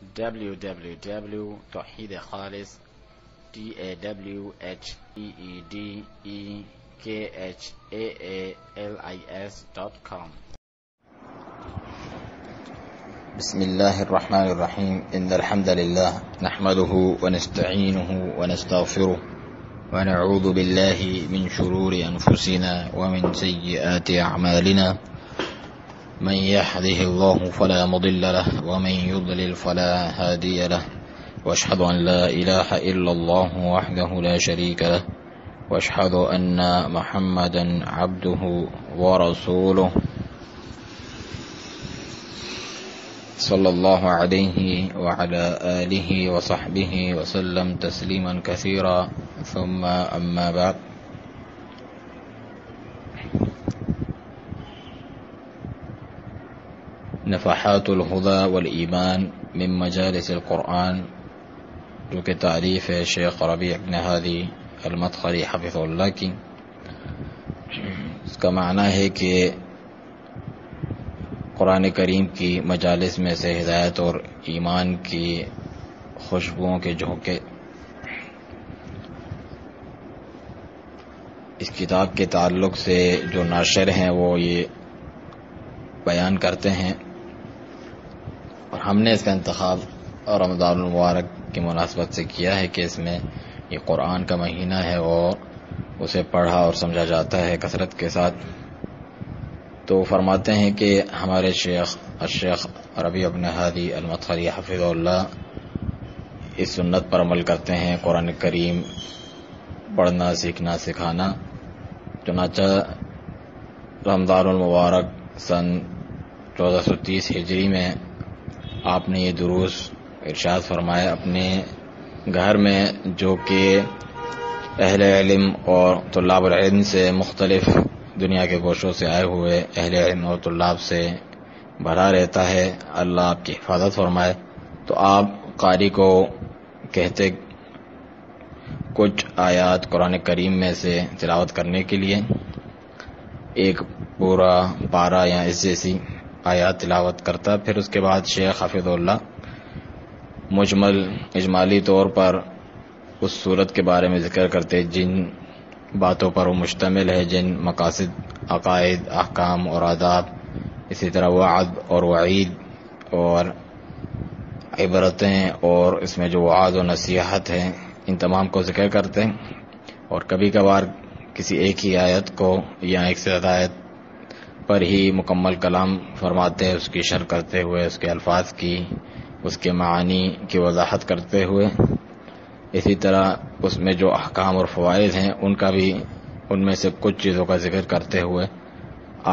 www.tawheedkhalis tawheedkhalis.com. بسم الله الرحمن الرحيم. إن الحمد لله نحمده ونستعينه ونستغفره ونعوذ بالله من شرور أنفسنا ومن سيئات أعمالنا. من يهده الله فلا مضل له ومن يضلل فلا هادي له، وأشهد أن لا إله إلا الله وحده لا شريك له، وأشهد أن محمدا عبده ورسوله صلى الله عليه وعلى آله وصحبه وسلم تسليما كثيرا، ثم أما بعد. نفحات الہدی والایمان من مجالس القرآن، جو کہ تعریف ہے شیخ ربیع بن ہادی المدخلی حفظہ اللہ کی. اس کا معنی ہے کہ قرآن کریم کی مجالس میں سے ہدایت اور ایمان کی خوشبوؤں کے جھونکے. اس کتاب کے تعلق سے جو ناشر ہیں وہ یہ بیان کرتے ہیں، اور ہم نے اس کا انتخاب رمضان المبارک کی مناسبت سے کیا ہے کہ اس میں یہ قرآن کا مہینہ ہے اور اسے پڑھا اور سمجھا جاتا ہے کثرت کے ساتھ. تو فرماتے ہیں کہ ہمارے الشیخ ربیع بن ہادی المدخلی حفظہ اللہ اس سنت پر عمل کرتے ہیں، قرآن کریم پڑھنا، سیکھنا، سکھانا. چنانچہ رمضان المبارک سن 1430 ہجری میں آپ نے یہ دروس ارشاد فرمایا اپنے گھر میں، جو کہ اہل علم اور طلاب العلم سے مختلف دنیا کے گوشوں سے آئے ہوئے اہل علم اور طلاب سے بھرا رہتا ہے. اللہ آپ کی حفاظت فرمائے. تو آپ قاری کو کہتے کچھ آیات قرآن کریم میں سے تلاوت کرنے کے لیے، ایک پورا پارہ یا اس جیسی آیات تلاوت کرتا. پھر اس کے بعد شیخ حفظہ اللہ مجمل اجمالی طور پر اس صورت کے بارے میں ذکر کرتے جن باتوں پر وہ مشتمل ہے، جن مقاصد، عقائد، احکام اور آداب، اسی طرح وعد اور وعید اور عبرتیں، اور اس میں جو وعظ و نصیحت ہیں، ان تمام کو ذکر کرتے ہیں. اور کبھی کبھار کسی ایک ہی آیت کو یا ایک سے زیادہ آیت پر ہی مکمل کلام فرماتے ہیں، اس کی شرح کرتے ہوئے، اس کے الفاظ کی، اس کے معانی کی وضاحت کرتے ہوئے. اسی طرح اس میں جو احکام اور فوائد ہیں ان میں سے کچھ چیزوں کا ذکر کرتے ہوئے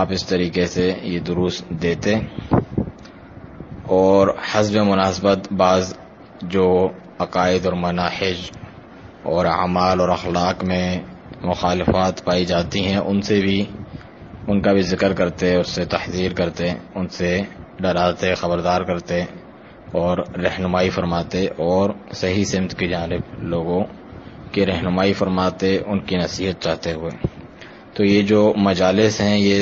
آپ اس طریقے سے یہ دروس دیتے. اور حسب مناسبت بعض جو عقائد اور مناہج اور اعمال اور اخلاق میں مخالفات پائی جاتی ہیں ان کا بھی ذکر کرتے، اس سے تحذیر کرتے، ان سے ڈراتے، خبردار کرتے اور رہنمائی فرماتے، اور صحیح سمت کی جانب لوگوں کی رہنمائی فرماتے، ان کی نصیحت چاہتے ہوئے. تو یہ جو مجالس ہیں یہ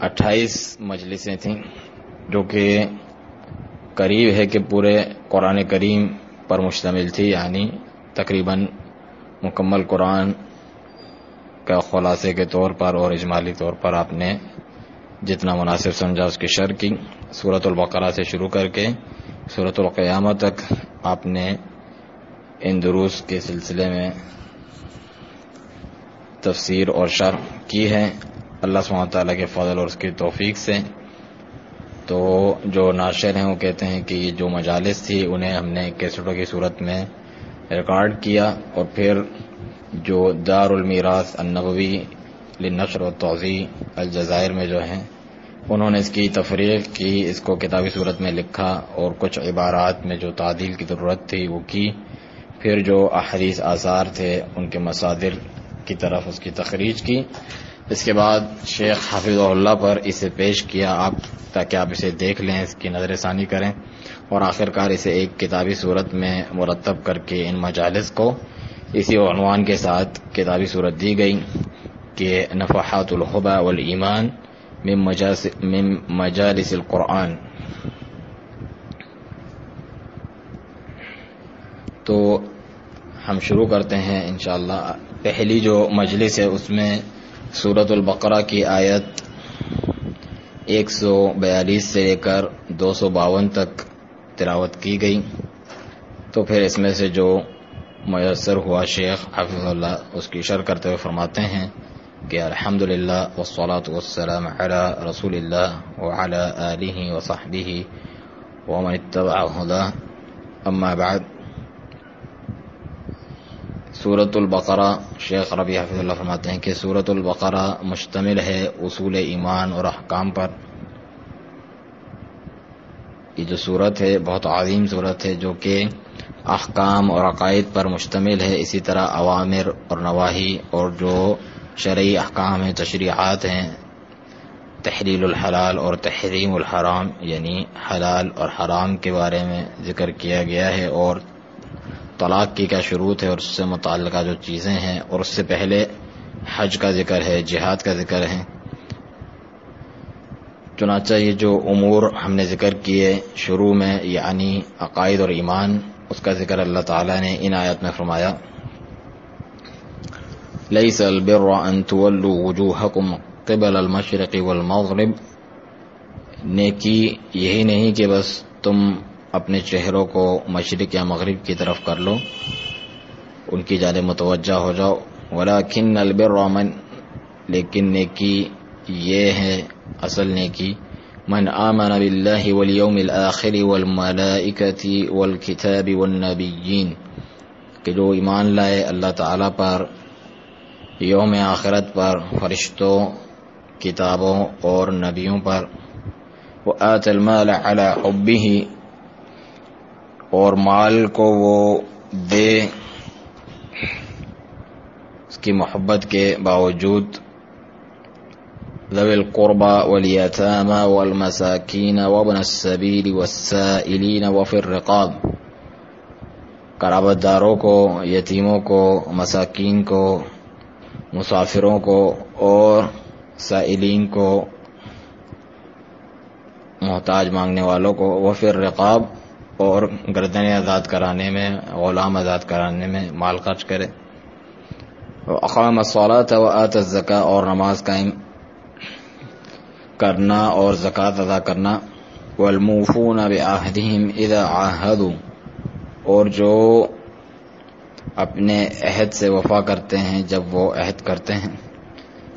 28 مجلسیں تھیں، جو کہ قریب ہے کہ پورے قرآن کریم پر مشتمل تھی، یعنی تقریباً مکمل قرآن کا خلاصے کے طور پر اور اجمالی طور پر آپ نے جتنا مناسب سمجھا اس کی شرح کی. سورۃ البقرہ سے شروع کر کے سورۃ القیامہ تک آپ نے ان دروس کے سلسلے میں تفسیر اور شرح کی ہے اللہ سبحانہ تعالیٰ کے فضل اور اس کی توفیق سے. تو جو ناشر ہیں وہ کہتے ہیں کہ یہ جو مجالس تھی انہیں ہم نے کیسٹوں کی صورت میں ریکارڈ کیا، اور پھر جو دار المیراث النبوی للنشر والتوزیع الجزائر میں جو ہیں انہوں نے اس کی تفریق کی، اس کو کتابی صورت میں لکھا، اور کچھ عبارات میں جو تعدیل کی ضرورت تھی وہ کی. پھر جو احادیث آثار تھے ان کے مصادر کی طرف اس کی تخریج کی. اس کے بعد شیخ حفظہ اللہ پر اسے پیش کیا تاکہ آپ اسے دیکھ لیں، اس کی نظر ثانی کریں، اور آخر کار اسے ایک کتابی صورت میں مرتب کر کے ان مجالس کو اسی عنوان کے ساتھ کتابی صورت دی گئی کہ نفحات الہدی والایمان من مجالس القرآن. تو ہم شروع کرتے ہیں انشاءاللہ. پہلی جو مجلس ہے اس میں سورۃ البقرہ کی آیت 142 سے لے کر 252 تک تلاوت کی گئی. تو پھر اس میں سے جو میسر ہوا شیخ حفظ اللہ اس کی شرح کرتے ہوئے فرماتے ہیں کہ الحمدللہ والصلاة والسلام علی رسول اللہ وعلی آلہ وصحبہ ومن اتبع ہداہ. اما بعد. سورۃ البقرہ شیخ ربیع حفظ اللہ فرماتے ہیں کہ سورۃ البقرہ مشتمل ہے اصول ایمان اور احکام پر. یہ جو سورت ہے بہت عظیم سورت ہے جو کہ احکام اور عقائد پر مشتمل ہے. اسی طرح اوامر اور نواہی اور جو شرعی احکام ہیں تشریعات ہیں، تحلیل الحلال اور تحریم الحرام یعنی حلال اور حرام کے بارے میں ذکر کیا گیا ہے، اور طلاق کی کیا شروط ہے اور اس سے متعلقہ جو چیزیں ہیں، اور اس سے پہلے حج کا ذکر ہے، جہاد کا ذکر ہے. چنانچہ یہ جو امور ہم نے ذکر کیے شروع میں یعنی عقائد اور ایمان، اس کا ذکر اللہ تعالیٰ نے ان آیات میں فرمایا. لیس البر ان تولوا وجوہکم قبل المشرق والمغرب. نیکی یہی نہیں کہ بس تم اپنے چہروں کو مشرق یا مغرب کی طرف کر لو، ان کی جانب متوجہ ہو جاؤ. ولکن البر من، لیکن نیکی یہ ہے اصل نیکی، من آمن باللہ والیوم الآخر والملائکۃ والکتاب والنبیین، کہ جو ایمان لائے اللہ تعالیٰ پر، یوم آخرت پر، فرشتوں، کتابوں اور نبیوں پر. وآت المال علی حبہ، اور مال کو وہ دے اس کی محبت کے باوجود. ذوی القربى والیتامى والمساکین وابن السبیل والسائلین وفی الرقاب، قرابت داروں کو، یتیموں کو، مساکین کو، مسافروں کو اور سائلین کو، محتاج مانگنے والوں کو. وفی الرقاب، اور گردنیں آزاد کرانے میں، غلام آزاد کرانے میں مال خرچ کرے. اقام الصلاۃ وآت الزکاۃ، اور نماز قائم کرنا اور زکوٰۃ ادا کرنا. والموفون بعہدہم اذا عاہدوا، اور جو اپنے عہد سے وفا کرتے ہیں جب وہ عہد کرتے ہیں.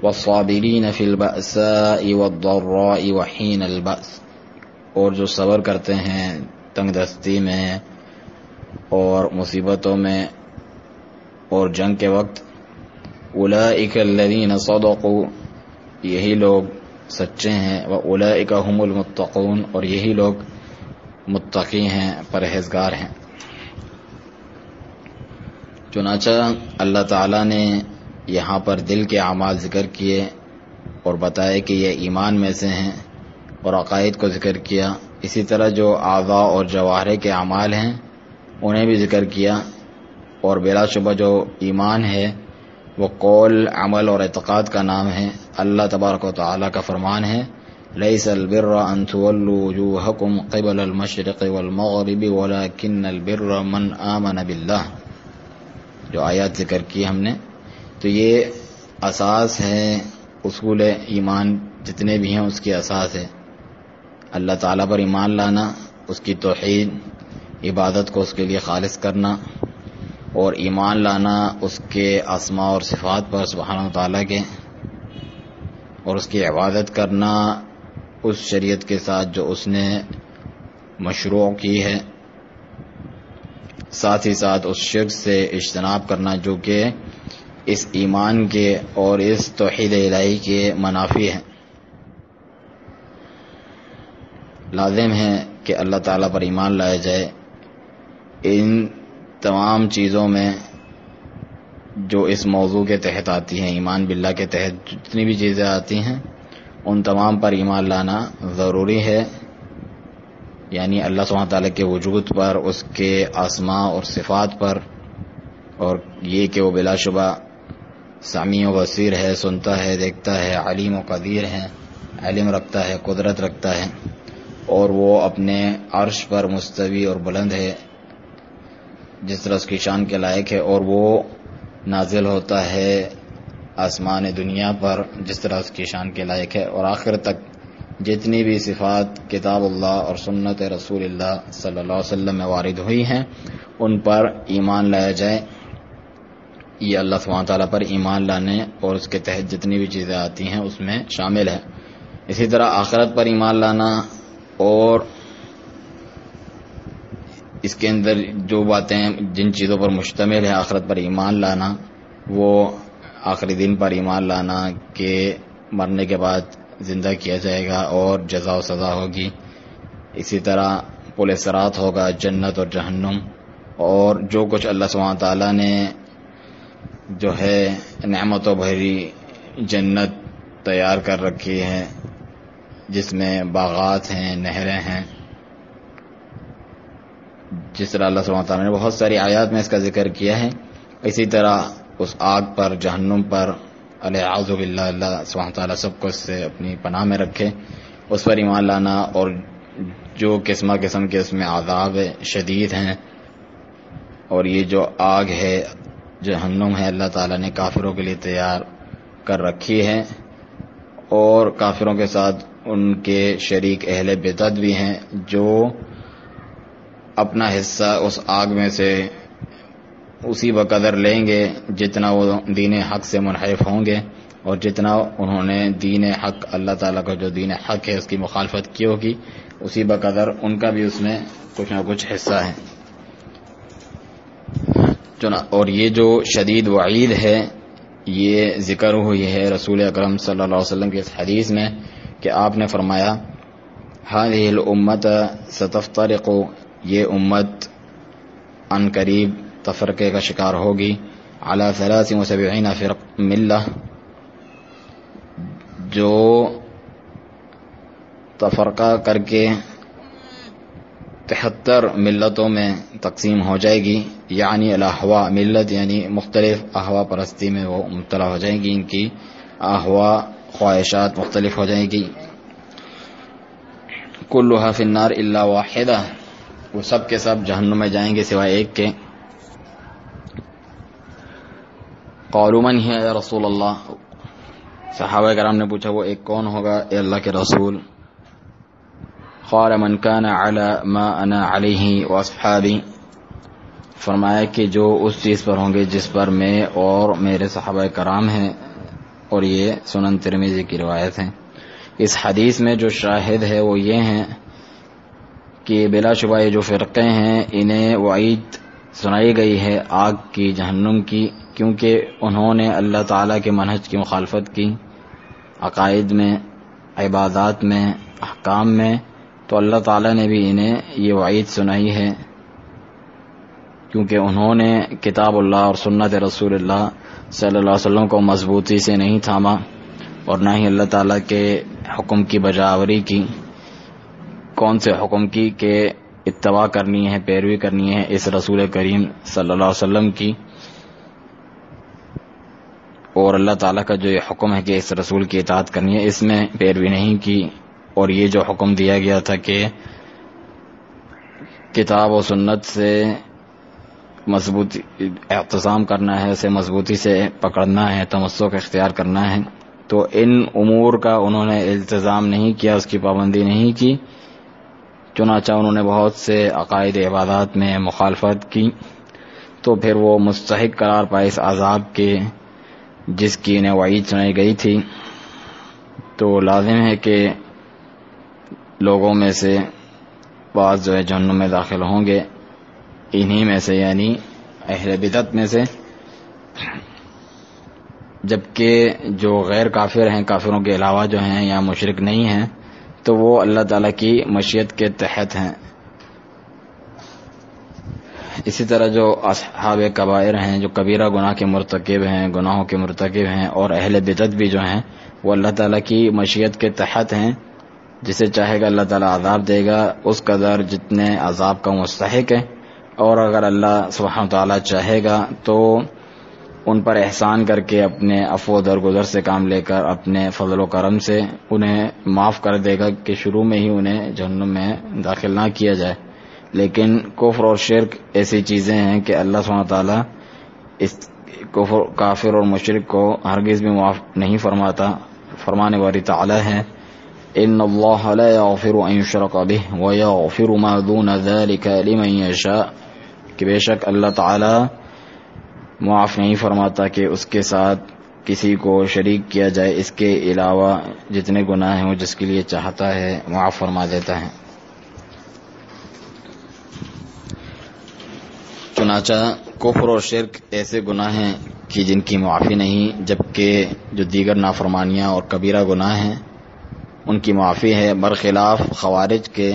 والصابرین فی البأساء والضراء وحین البأس، اور جو صبر کرتے ہیں تنگ دستی میں اور مصیبتوں میں اور جنگ کے وقت. اولئک الذین صدقوا، یہی لوگ سچے ہیں. واولئک هم المتقون، اور یہی لوگ متقی ہیں، پرہیزگار ہیں. چنانچہ اللہ تعالیٰ نے یہاں پر دل کے اعمال ذکر کیے اور بتائے کہ یہ ایمان میں سے ہیں، اور عقائد کو ذکر کیا. اسی طرح جو اعضاء اور جوارح کے اعمال ہیں انہیں بھی ذکر کیا. اور بلا شبہ جو ایمان ہے وہ قول، عمل اور اعتقاد کا نام ہے. اللہ تبارک و تعالیٰ کا فرمان ہے لیس البر ان تولوا وجوہکم قبل المشرق والمغرب ولکن البر من آمن باللہ. جو آیات ذکر کی ہم نے، تو یہ اساس ہے، اصول ایمان جتنے بھی ہیں اس کی اساس ہے. اللہ تعالیٰ پر ایمان لانا، اس کی توحید، عبادت کو اس کے لیے خالص کرنا، اور ایمان لانا اس کے اسماء اور صفات پر سبحانہ وتعالیٰ کے، اور اس کی عبادت کرنا اس شریعت کے ساتھ جو اس نے مشروع کی ہے. ساتھ ہی ساتھ اس شرک سے اجتناب کرنا جو کہ اس ایمان کے اور اس توحید الہی کے منافی ہے. لازم ہے کہ اللہ تعالیٰ پر ایمان لایا جائے. ان تمام چیزوں میں جو اس موضوع کے تحت آتی ہیں، ایمان باللہ کے تحت جتنی بھی چیزیں آتی ہیں ان تمام پر ایمان لانا ضروری ہے. یعنی اللہ سبحانہ تعالیٰ کے وجود پر، اس کے اسماء اور صفات پر، اور یہ کہ وہ بلا شبہ سمیع و بصیر ہے، سنتا ہے، دیکھتا ہے، علیم و قدیر ہے، علم رکھتا ہے، قدرت رکھتا ہے، اور وہ اپنے عرش پر مستوی اور بلند ہے. جس طرح اس کی شان کے لائق ہے، اور وہ نازل ہوتا ہے آسمان دنیا پر جس طرح اس کی شان کے لائق ہے، اور آخر تک جتنی بھی صفات کتاب اللہ اور سنت رسول اللہ صلی اللہ علیہ وسلم میں وارد ہوئی ہیں ان پر ایمان لایا جائے. یہ اللہ سبحانہ تعالیٰ پر ایمان لانے اور اس کے تحت جتنی بھی چیزیں آتی ہیں اس میں شامل ہے. اسی طرح آخرت پر ایمان لانا اور اس کے اندر جو باتیں جن چیزوں پر مشتمل ہے آخرت پر ایمان لانا، وہ آخری دن پر ایمان لانا کہ مرنے کے بعد زندہ کیا جائے گا اور جزا و سزا ہوگی. اسی طرح پل صراط ہوگا، جنت اور جہنم، اور جو کچھ اللہ سبحانہ تعالیٰ نے جو ہے نعمتوں بھری جنت تیار کر رکھی ہے جس میں باغات ہیں، نہریں ہیں، جس طرح اللہ سبحانہ تعالیٰ نے بہت ساری آیات میں اس کا ذکر کیا ہے. اسی طرح اس آگ پر، جہنم پر اعوذ باللہ، اللہ سبحانہ تعالیٰ سب کو اس سے اپنی پناہ میں رکھے، اس پر ایمان لانا، اور جو قسم کے اس میں عذاب شدید ہیں، اور یہ جو آگ ہے جہنم ہے اللہ تعالیٰ نے کافروں کے لیے تیار کر رکھی ہے، اور کافروں کے ساتھ ان کے شریک اہل بدعت بھی ہیں جو اپنا حصہ اس آگ میں سے اسی بقدر لیں گے جتنا وہ دین حق سے منحرف ہوں گے، اور جتنا انہوں نے دین حق، اللہ تعالیٰ کا جو دین حق ہے اس کی مخالفت کی ہوگی، اسی بقدر ان کا بھی اس میں کچھ نہ کچھ حصہ ہے. اور یہ جو شدید وعید ہے یہ ذکر ہوئی ہے رسول اکرم صلی اللہ علیہ وسلم کی اس حدیث میں کہ آپ نے فرمایا هذه الامة ستفترق، یہ امت ان قریب تفرقے کا شکار ہوگی، علی 73 فرق ملہ، جو تفرقہ کر کے 73 ملتوں میں تقسیم ہو جائے گی، یعنی الاحوا، ملت یعنی مختلف احوا پرستی میں وہ مبتلا ہو جائیں گی، ان کی احوا خواہشات مختلف ہو جائیں گی. کلھا فی النار الا واحدہ، وہ سب کے سب جہنم میں جائیں گے سوائے ایک کے. قالوا من ہی یا رسول اللہ، صحابہ کرام نے پوچھا وہ ایک کون ہوگا اے اللہ کے رسول؟ قال من كان على ما انا علیہ واصحابی، فرمایا کہ جو اس چیز پر ہوں گے جس پر میں اور میرے صحابہ کرام ہیں، اور یہ سنن ترمذی کی روایت ہے. اس حدیث میں جو شاہد ہے وہ یہ ہیں کہ بلا شبہ یہ جو فرقے ہیں انہیں وعید سنائی گئی ہے آگ کی، جہنم کی، کیونکہ انہوں نے اللہ تعالیٰ کے منہج کی مخالفت کی عقائد میں، عبادات میں، احکام میں، تو اللہ تعالیٰ نے بھی انہیں یہ وعید سنائی ہے کیونکہ انہوں نے کتاب اللہ اور سنت رسول اللہ صلی اللہ علیہ وسلم کو مضبوطی سے نہیں تھاما، اور نہ ہی اللہ تعالیٰ کے حکم کی بجاوری کی. کون سے حکم کی؟ کہ اتباع کرنی ہے، پیروی کرنی ہے اس رسول کریم صلی اللہ علیہ وسلم کی، اور اللہ تعالیٰ کا جو یہ حکم ہے کہ اس رسول کی اطاعت کرنی ہے اس میں پیروی نہیں کی. اور یہ جو حکم دیا گیا تھا کہ کتاب و سنت سے مضبوطی اعتصام کرنا ہے، اسے مضبوطی سے پکڑنا ہے، تمسک اختیار کرنا ہے، تو ان امور کا انہوں نے التزام نہیں کیا، اس کی پابندی نہیں کی، چنانچہ انہوں نے بہت سے عقائد عبادات میں مخالفت کی، تو پھر وہ مستحق قرار پائے اس عذاب کے جس کی انہیں وعید سنائی گئی تھی. تو لازم ہے کہ لوگوں میں سے بعض جو ہے جہنم میں داخل ہوں گے، انہی میں سے یعنی اہل بدعت میں سے، جبکہ جو غیر کافر ہیں، کافروں کے علاوہ جو ہیں یا مشرک نہیں ہیں، تو وہ اللہ تعالیٰ کی مشیت کے تحت ہیں. اسی طرح جو اصحاب کبائر ہیں، جو کبیرہ گناہ کے مرتکب ہیں، گناہوں کے مرتکب ہیں، اور اہل بدعت بھی جو ہیں وہ اللہ تعالیٰ کی مشیت کے تحت ہیں. جسے چاہے گا اللہ تعالیٰ عذاب دے گا اس قدر جتنے عذاب کا مستحق ہے، اور اگر اللہ سبحانہ تعالیٰ چاہے گا تو ان پر احسان کر کے اپنے عفو و درگزر سے کام لے کر، اپنے فضل و کرم سے انہیں معاف کر دے گا کہ شروع میں ہی انہیں جہنم میں داخل نہ کیا جائے. لیکن کفر اور شرک ایسی چیزیں ہیں کہ اللہ سبحانہ تعالیٰ اس کافر اور مشرک کو ہرگز بھی معاف نہیں فرماتا. فرمانے والی تعالیٰ ہے ان اللہ لا یغفر ان یشرک بہ ویغفر ما دون ذلک لمن یشاء، کہ بے شک اللہ تعالیٰ معاف نہیں فرماتا کہ اس کے ساتھ کسی کو شریک کیا جائے، اس کے علاوہ جتنے گناہ ہیں وہ جس کے لیے چاہتا ہے معاف فرما دیتا ہے. چنانچہ کفر اور شرک ایسے گناہ ہیں کہ جن کی معافی نہیں، جبکہ جو دیگر نافرمانیاں اور کبیرہ گناہ ہیں ان کی معافی ہے. برخلاف خوارج کے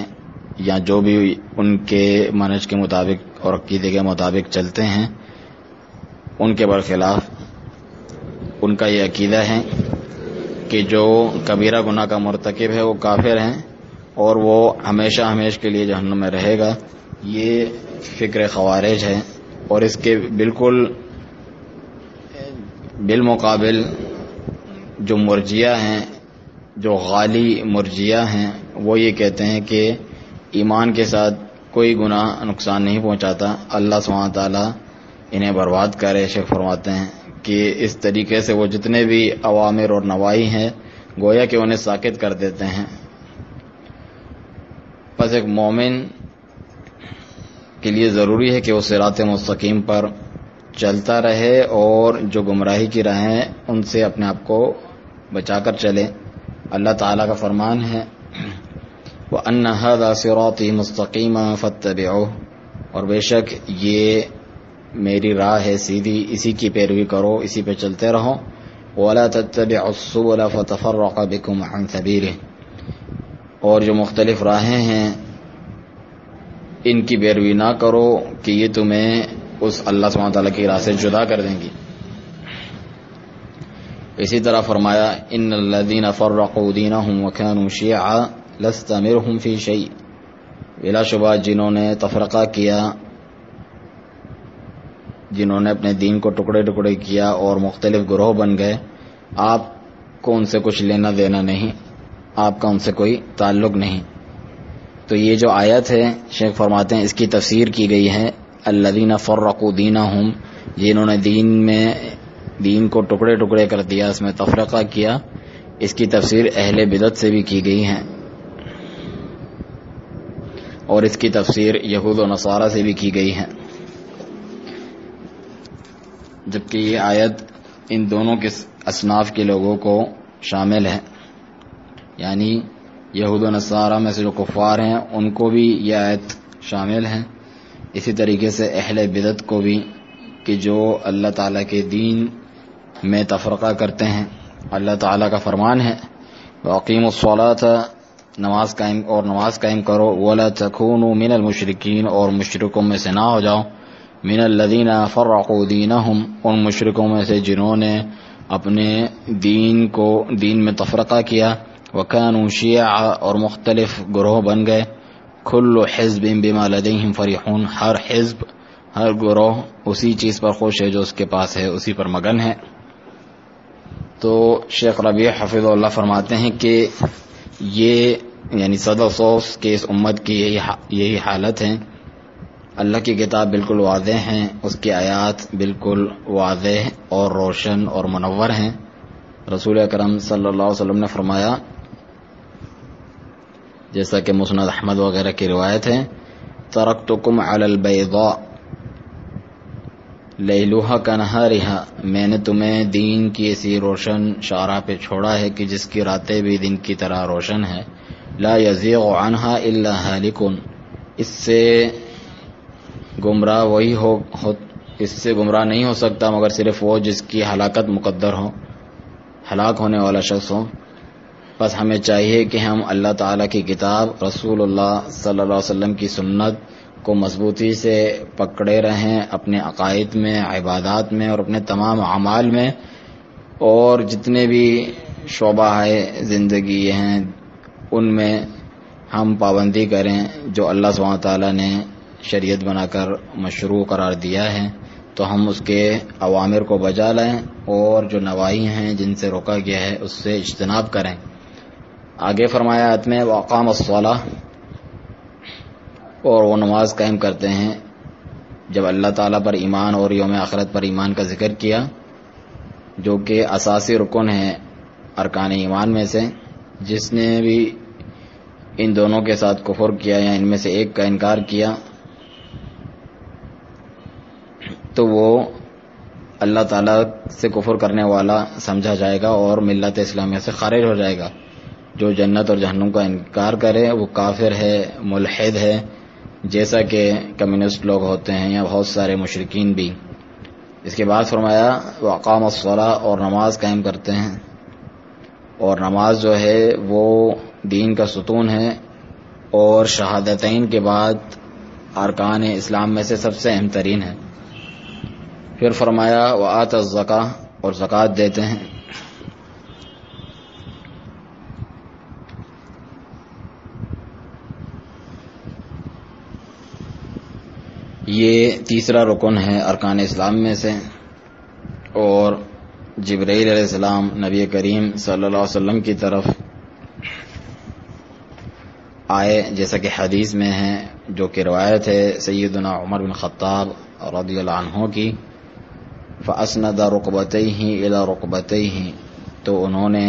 یا جو بھی ان کے منہج کے مطابق اور عقیدے کے مطابق چلتے ہیں، ان کے برخلاف ان کا یہ عقیدہ ہے کہ جو کبیرہ گناہ کا مرتکب ہے وہ کافر ہیں اور وہ ہمیشہ ہمیشہ کے لیے جہنم میں رہے گا. یہ فکر خوارج ہے. اور اس کے بالکل بالمقابل جو مرجیہ ہیں، جو غالی مرجیہ ہیں، وہ یہ کہتے ہیں کہ ایمان کے ساتھ کوئی گناہ نقصان نہیں پہنچاتا، اللہ سبحانہ تعالیٰ انہیں برباد کرے. شیخ فرماتے ہیں کہ اس طریقے سے وہ جتنے بھی اوامر اور نواہی ہیں گویا کہ انہیں ساکت کر دیتے ہیں. بس ایک مومن کے لیے ضروری ہے کہ وہ صراط مستقیم پر چلتا رہے اور جو گمراہی کی راہیں ان سے اپنے آپ کو بچا کر چلے. اللہ تعالیٰ کا فرمان ہے وَأَنَّ هَذَا صِرَاطِي مُسْتَقِيمًا فَاتَّبِعُوهُ، اور بے شک یہ میری راہ ہے سیدھی، اسی کی پیروی کرو، اسی پہ چلتے رہو. وَلَا تَتَّبِعُوا السُّبُلَ فَتَفَرَّقَ بِكُمْ عَنْ سَبِيلِهِ، اور جو مختلف راہیں ہیں ان کی پیروی نہ کرو کہ یہ تمہیں اس اللہ سبحانہ تعالیٰ کی راہ سے جدا کر دیں گی. اسی طرح فرمایا ان الذین فرقوا دینہم وکانوا شیعا لست منہم فی شیء، بلا شبہ جنہوں نے تفرقہ کیا، جنہوں نے اپنے دین کو ٹکڑے ٹکڑے کیا اور مختلف گروہ بن گئے، آپ کو ان سے کچھ لینا دینا نہیں، آپ کا ان سے کوئی تعلق نہیں. تو یہ جو آیت ہے شیخ فرماتے ہیں اس کی تفسیر کی گئی ہے الذین فرقوا دینہم، جنہوں نے دین کو ٹکڑے ٹکڑے کر دیا، اس میں تفرقہ کیا. اس کی تفسیر اہل بدعت سے بھی کی گئی ہے اور اس کی تفسیر یہود و نصارہ سے بھی کی گئی ہے، جبکہ یہ آیت ان دونوں کے اصناف کے لوگوں کو شامل ہے. یعنی یہود و نصارہ میں سے جو کفار ہیں ان کو بھی یہ آیت شامل ہے، اسی طریقے سے اہل بدعت کو بھی، کہ جو اللہ تعالیٰ کے دین میں تفرقہ کرتے ہیں. اللہ تعالیٰ کا فرمان ہے وَأَقِيمُوا الصَّلَاةَ، نماز قائم کرو، وَلَا تَكُونُوا مِنَ الْمُشْرِكِينَ، اور مشرکوں میں سے نہ ہو جاؤ، مِنَ الَّذِينَ فَرَّقُوا دِينَهُمْ، ان مشرکوں میں سے جنہوں نے اپنے دین میں تفرقہ کیا، وَكَانُوا شِيَعًا، اور مختلف گروہ بن گئے. كُلُّ حِزْبٍ بِمَا لَدَيْهِمْ فَرِحُونَ، ہر حزب، ہر گروہ اسی چیز پر خوش ہے جو اس کے پاس ہے، اسی پر مگن ہے. تو شیخ ربیع حفظہ اللہ فرماتے ہیں کہ یہ یعنی صد افسوس کہ اس امت کی یہی حالت ہے. اللہ کی کتاب بالکل واضح ہیں، اس کی آیات بالکل واضح اور روشن اور منور ہیں. رسول اکرم صلی اللہ علیہ وسلم نے فرمایا، جیسا کہ مسند احمد وغیرہ کی روایت ہے، ترکتکم علی البیضاء لیلوہا کنہارہا، میں نے تمہیں دین کی ایسی روشن شارع پہ چھوڑا ہے کہ جس کی راتیں بھی دن کی طرح روشن ہے. لا یزیغ عنہا الا ہالک، اس سے گمراہ نہیں ہو سکتا مگر صرف وہ جس کی ہلاکت مقدر ہو، ہلاک ہونے والا شخص ہو. بس ہمیں چاہیے کہ ہم اللہ تعالیٰ کی کتاب، رسول اللہ صلی اللہ علیہ وسلم کی سنت کو مضبوطی سے پکڑے رہیں اپنے عقائد میں، عبادات میں اور اپنے تمام اعمال میں، اور جتنے بھی شعبہ ہے زندگی ہیں ان میں ہم پابندی کریں جو اللہ سبحانہ تعالیٰ نے شریعت بنا کر مشروع قرار دیا ہے. تو ہم اس کے اوامر کو بجا لیں اور جو نواہی ہیں جن سے روکا گیا ہے اس سے اجتناب کریں. آگے فرمایا آیت میں وَأَقَامَ الصَّلَاةَ، اور وہ نماز قائم کرتے ہیں جب اللہ تعالیٰ پر ایمان اور یوم آخرت پر ایمان کا ذکر کیا، جو کہ اساسی رکن ہے ارکان ایمان میں سے. جس نے بھی ان دونوں کے ساتھ کفر کیا یا ان میں سے ایک کا انکار کیا تو وہ اللہ تعالیٰ سے کفر کرنے والا سمجھا جائے گا اور ملت اسلامیہ سے خارج ہو جائے گا. جو جنت اور جہنم کا انکار کرے وہ کافر ہے، ملحد ہے، جیسا کہ کمیونسٹ لوگ ہوتے ہیں یا بہت سارے مشرکین بھی. اس کے بعد فرمایا وَأَقَامَ الصَّلَاةَ، اور نماز قائم کرتے ہیں. اور نماز جو ہے وہ دین کا ستون ہے اور شہادتین کے بعد ارکان اسلام میں سے سب سے اہم ترین ہے. پھر فرمایا وآت الزکاۃ، اور زکوٰۃ دیتے ہیں. یہ تیسرا رکن ہے ارکان اسلام میں سے. اور جبرائیل علیہ السلام نبی کریم صلی اللہ علیہ وسلم کی طرف آئے، جیسا کہ حدیث میں ہے، جو کہ روایت ہے سیدنا عمر بن خطاب رضی اللہ عنہ کی. فَأَسْنَدَ رُكْبَتَيْهِ إِلَى رُكْبَتَيْهِ، تو انہوں نے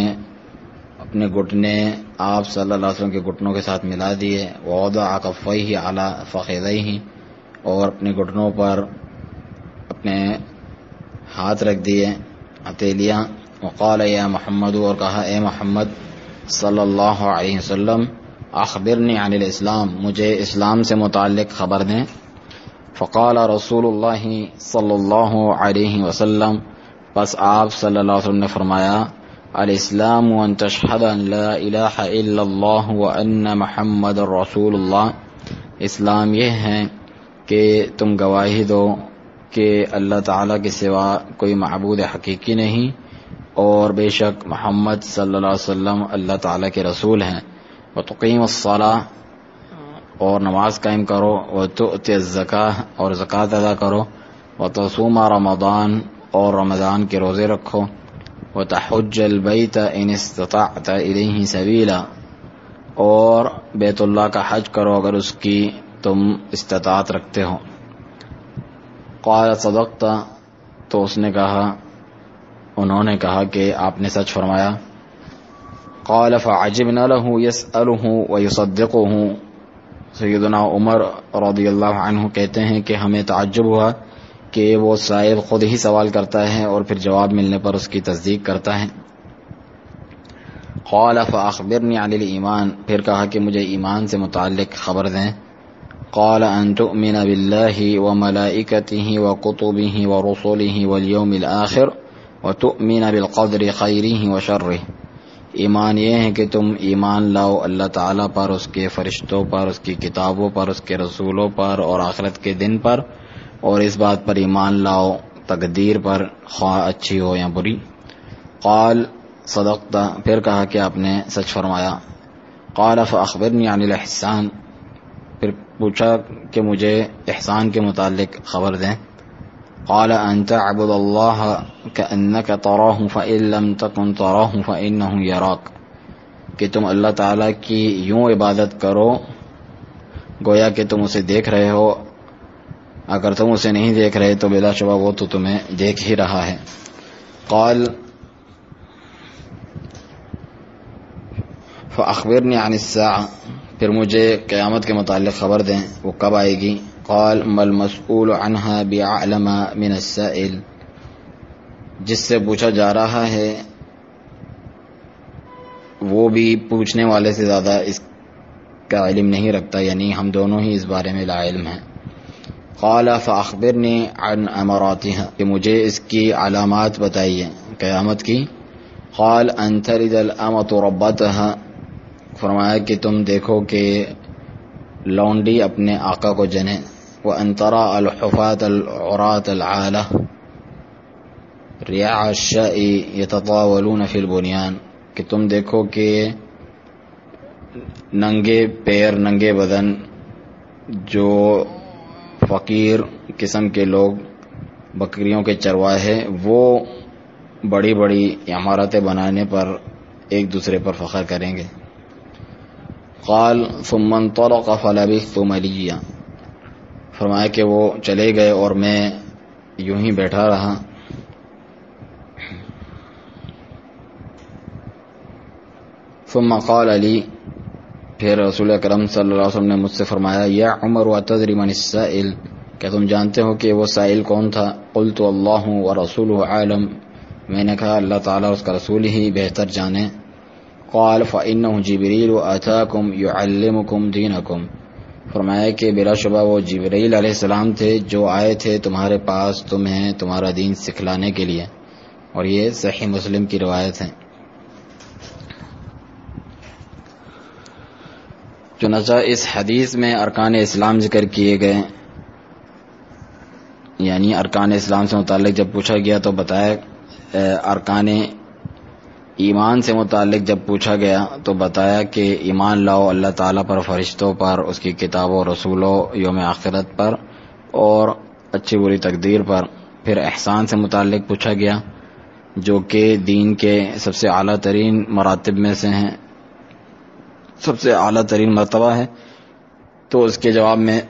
اپنے گھٹنے آپ صلی اللہ علیہ وسلم کے گھٹنوں کے ساتھ ملا دیے. وَوَضَعَ كَفَّيْهِ عَلَى فَخِذَيْهِ، اور اپنے گھٹنوں پر اپنے ہاتھ رکھ دیے، ہتھیلیاں. وقال یا محمد، اور کہا اے محمد صلی اللہ علیہ وسلم، اخبرنی عن الاسلام، مجھے اسلام سے متعلق خبر دیں. فقال رسول اللہ صلی اللہ علیہ وسلم، پس آپ صلی اللہ علیہ وسلم نے فرمایا الاسلام ان تشہد ان لا الہ الا اللہ وان محمد رسول اللہ، اسلام یہ ہے کہ تم گواہی دو کہ اللہ تعالیٰ کے سوا کوئی معبود حقیقی نہیں اور بے شک محمد صلی اللہ علیہ وسلم اللہ تعالیٰ کے رسول ہیں. وتقیم الصلاۃ، اور نماز قائم کرو. وتؤتی الزکاۃ، اور زکوٰۃ ادا کرو. وتصوم رمضان، اور رمضان کے روزے رکھو. وتحج البیت ان استطعت الیہ سبیلا، اور بیت اللہ کا حج کرو اگر اس کی تم استطاعت رکھتے ہو. قال صدقت، تو اس نے کہا، انہوں نے کہا کہ آپ نے سچ فرمایا. قال فعجبنا له يسأله ويصدقه، سیدنا عمر رضی اللہ عنہ کہتے ہیں کہ ہمیں تعجب ہوا کہ وہ سائل خود ہی سوال کرتا ہے اور پھر جواب ملنے پر اس کی تصدیق کرتا ہے. قال فاخبرنی عن الایمان، پھر کہا کہ مجھے ایمان سے متعلق خبر دیں. قال ان تؤمن باللہ وملائکتہ وکتبہ ورسلہ والیوم الآخر وتؤمن بالقدر خیرہ وشرہ، ایمان یہ ہے کہ تم ایمان لاؤ اللہ تعالیٰ پر، اس کے فرشتوں پر، اس کی کتابوں پر، اس کے رسولوں پر اور آخرت کے دن پر، اور اس بات پر ایمان لاؤ تقدیر پر، خواہ اچھی ہو یا بری. قال صدقت، پھر کہا کہ آپ نے سچ فرمایا. قال فاخبرنی عن الاحسان، پھر پوچھا کہ مجھے احسان کے متعلق خبر دیں. قال ان تعبد اللہ کأنک تراہ فإن لم تکن تراہ فإنہ یراک، کہ تم اللہ تعالیٰ کی یوں عبادت کرو گویا کہ تم اسے دیکھ رہے ہو، اگر تم اسے نہیں دیکھ رہے تو بلا شبہ وہ تو تمہیں دیکھ ہی رہا ہے. قال فاخبرنی عن الساعہ، پھر مجھے قیامت کے متعلق خبر دیں، وہ کب آئے گی. قال ما المسئول عنها بعلم من السائل، جس سے پوچھا جا رہا ہے وہ بھی پوچھنے والے سے زیادہ اس کا علم نہیں رکھتا، یعنی ہم دونوں ہی اس بارے میں لا علم ہیں. قال فاخبرنی عن اماراتها، کہ مجھے اس کی علامات بتائیے قیامت کی. قال ان تلد الامۃ ربتها، فرمایا کہ تم دیکھو کہ لونڈی اپنے آقا کو جنے. وان ترى الحفاة العراة العالة رعاء الشاء يتطاولون في البنيان، کہ تم دیکھو کہ ننگے پیر ننگے بدن جو فقیر قسم کے لوگ بکریوں کے چرواہے وہ بڑی بڑی عمارتیں بنانے پر ایک دوسرے پر فخر کریں گے. قال ثم انطلق فلبثت مليا، فرمایا کہ وہ چلے گئے اور میں یوں ہی بیٹھا رہا. ثم قال لي، پھر رسول اکرم صلی اللہ علیہ وسلم نے مجھ سے فرمایا، یا عمر اتدری من السائل، کیا تم جانتے ہو کہ وہ سائل کون تھا؟ قلت اللہ ورسولہ عالم، میں نے کہا اللہ تعالیٰ اور اس کا رسول ہی بہتر جانے. قال فإنه جبریل آتاکم یعلمکم دینکم، فرمایا کہ بلا شبہ وہ جبریل علیہ السلام تھے جو آئے تھے تمہارے پاس تمہیں تمہارا دین سکھلانے کے لیے. اور یہ صحیح مسلم کی روایت ہے. چنانچہ اس حدیث میں ارکان اسلام ذکر کیے گئے، یعنی ارکان اسلام سے متعلق جب پوچھا گیا تو بتایا، ارکان ایمان سے متعلق جب پوچھا گیا تو بتایا کہ ایمان لاؤ اللہ تعالیٰ پر، فرشتوں پر، اس کی کتابوں، رسولوں، یوم آخرت پر اور اچھی بری تقدیر پر. پھر احسان سے متعلق پوچھا گیا جو کہ دین کے سب سے اعلیٰ ترین مراتب میں سے ہیں، سب سے اعلیٰ ترین مرتبہ ہے. تو اس کے جواب میں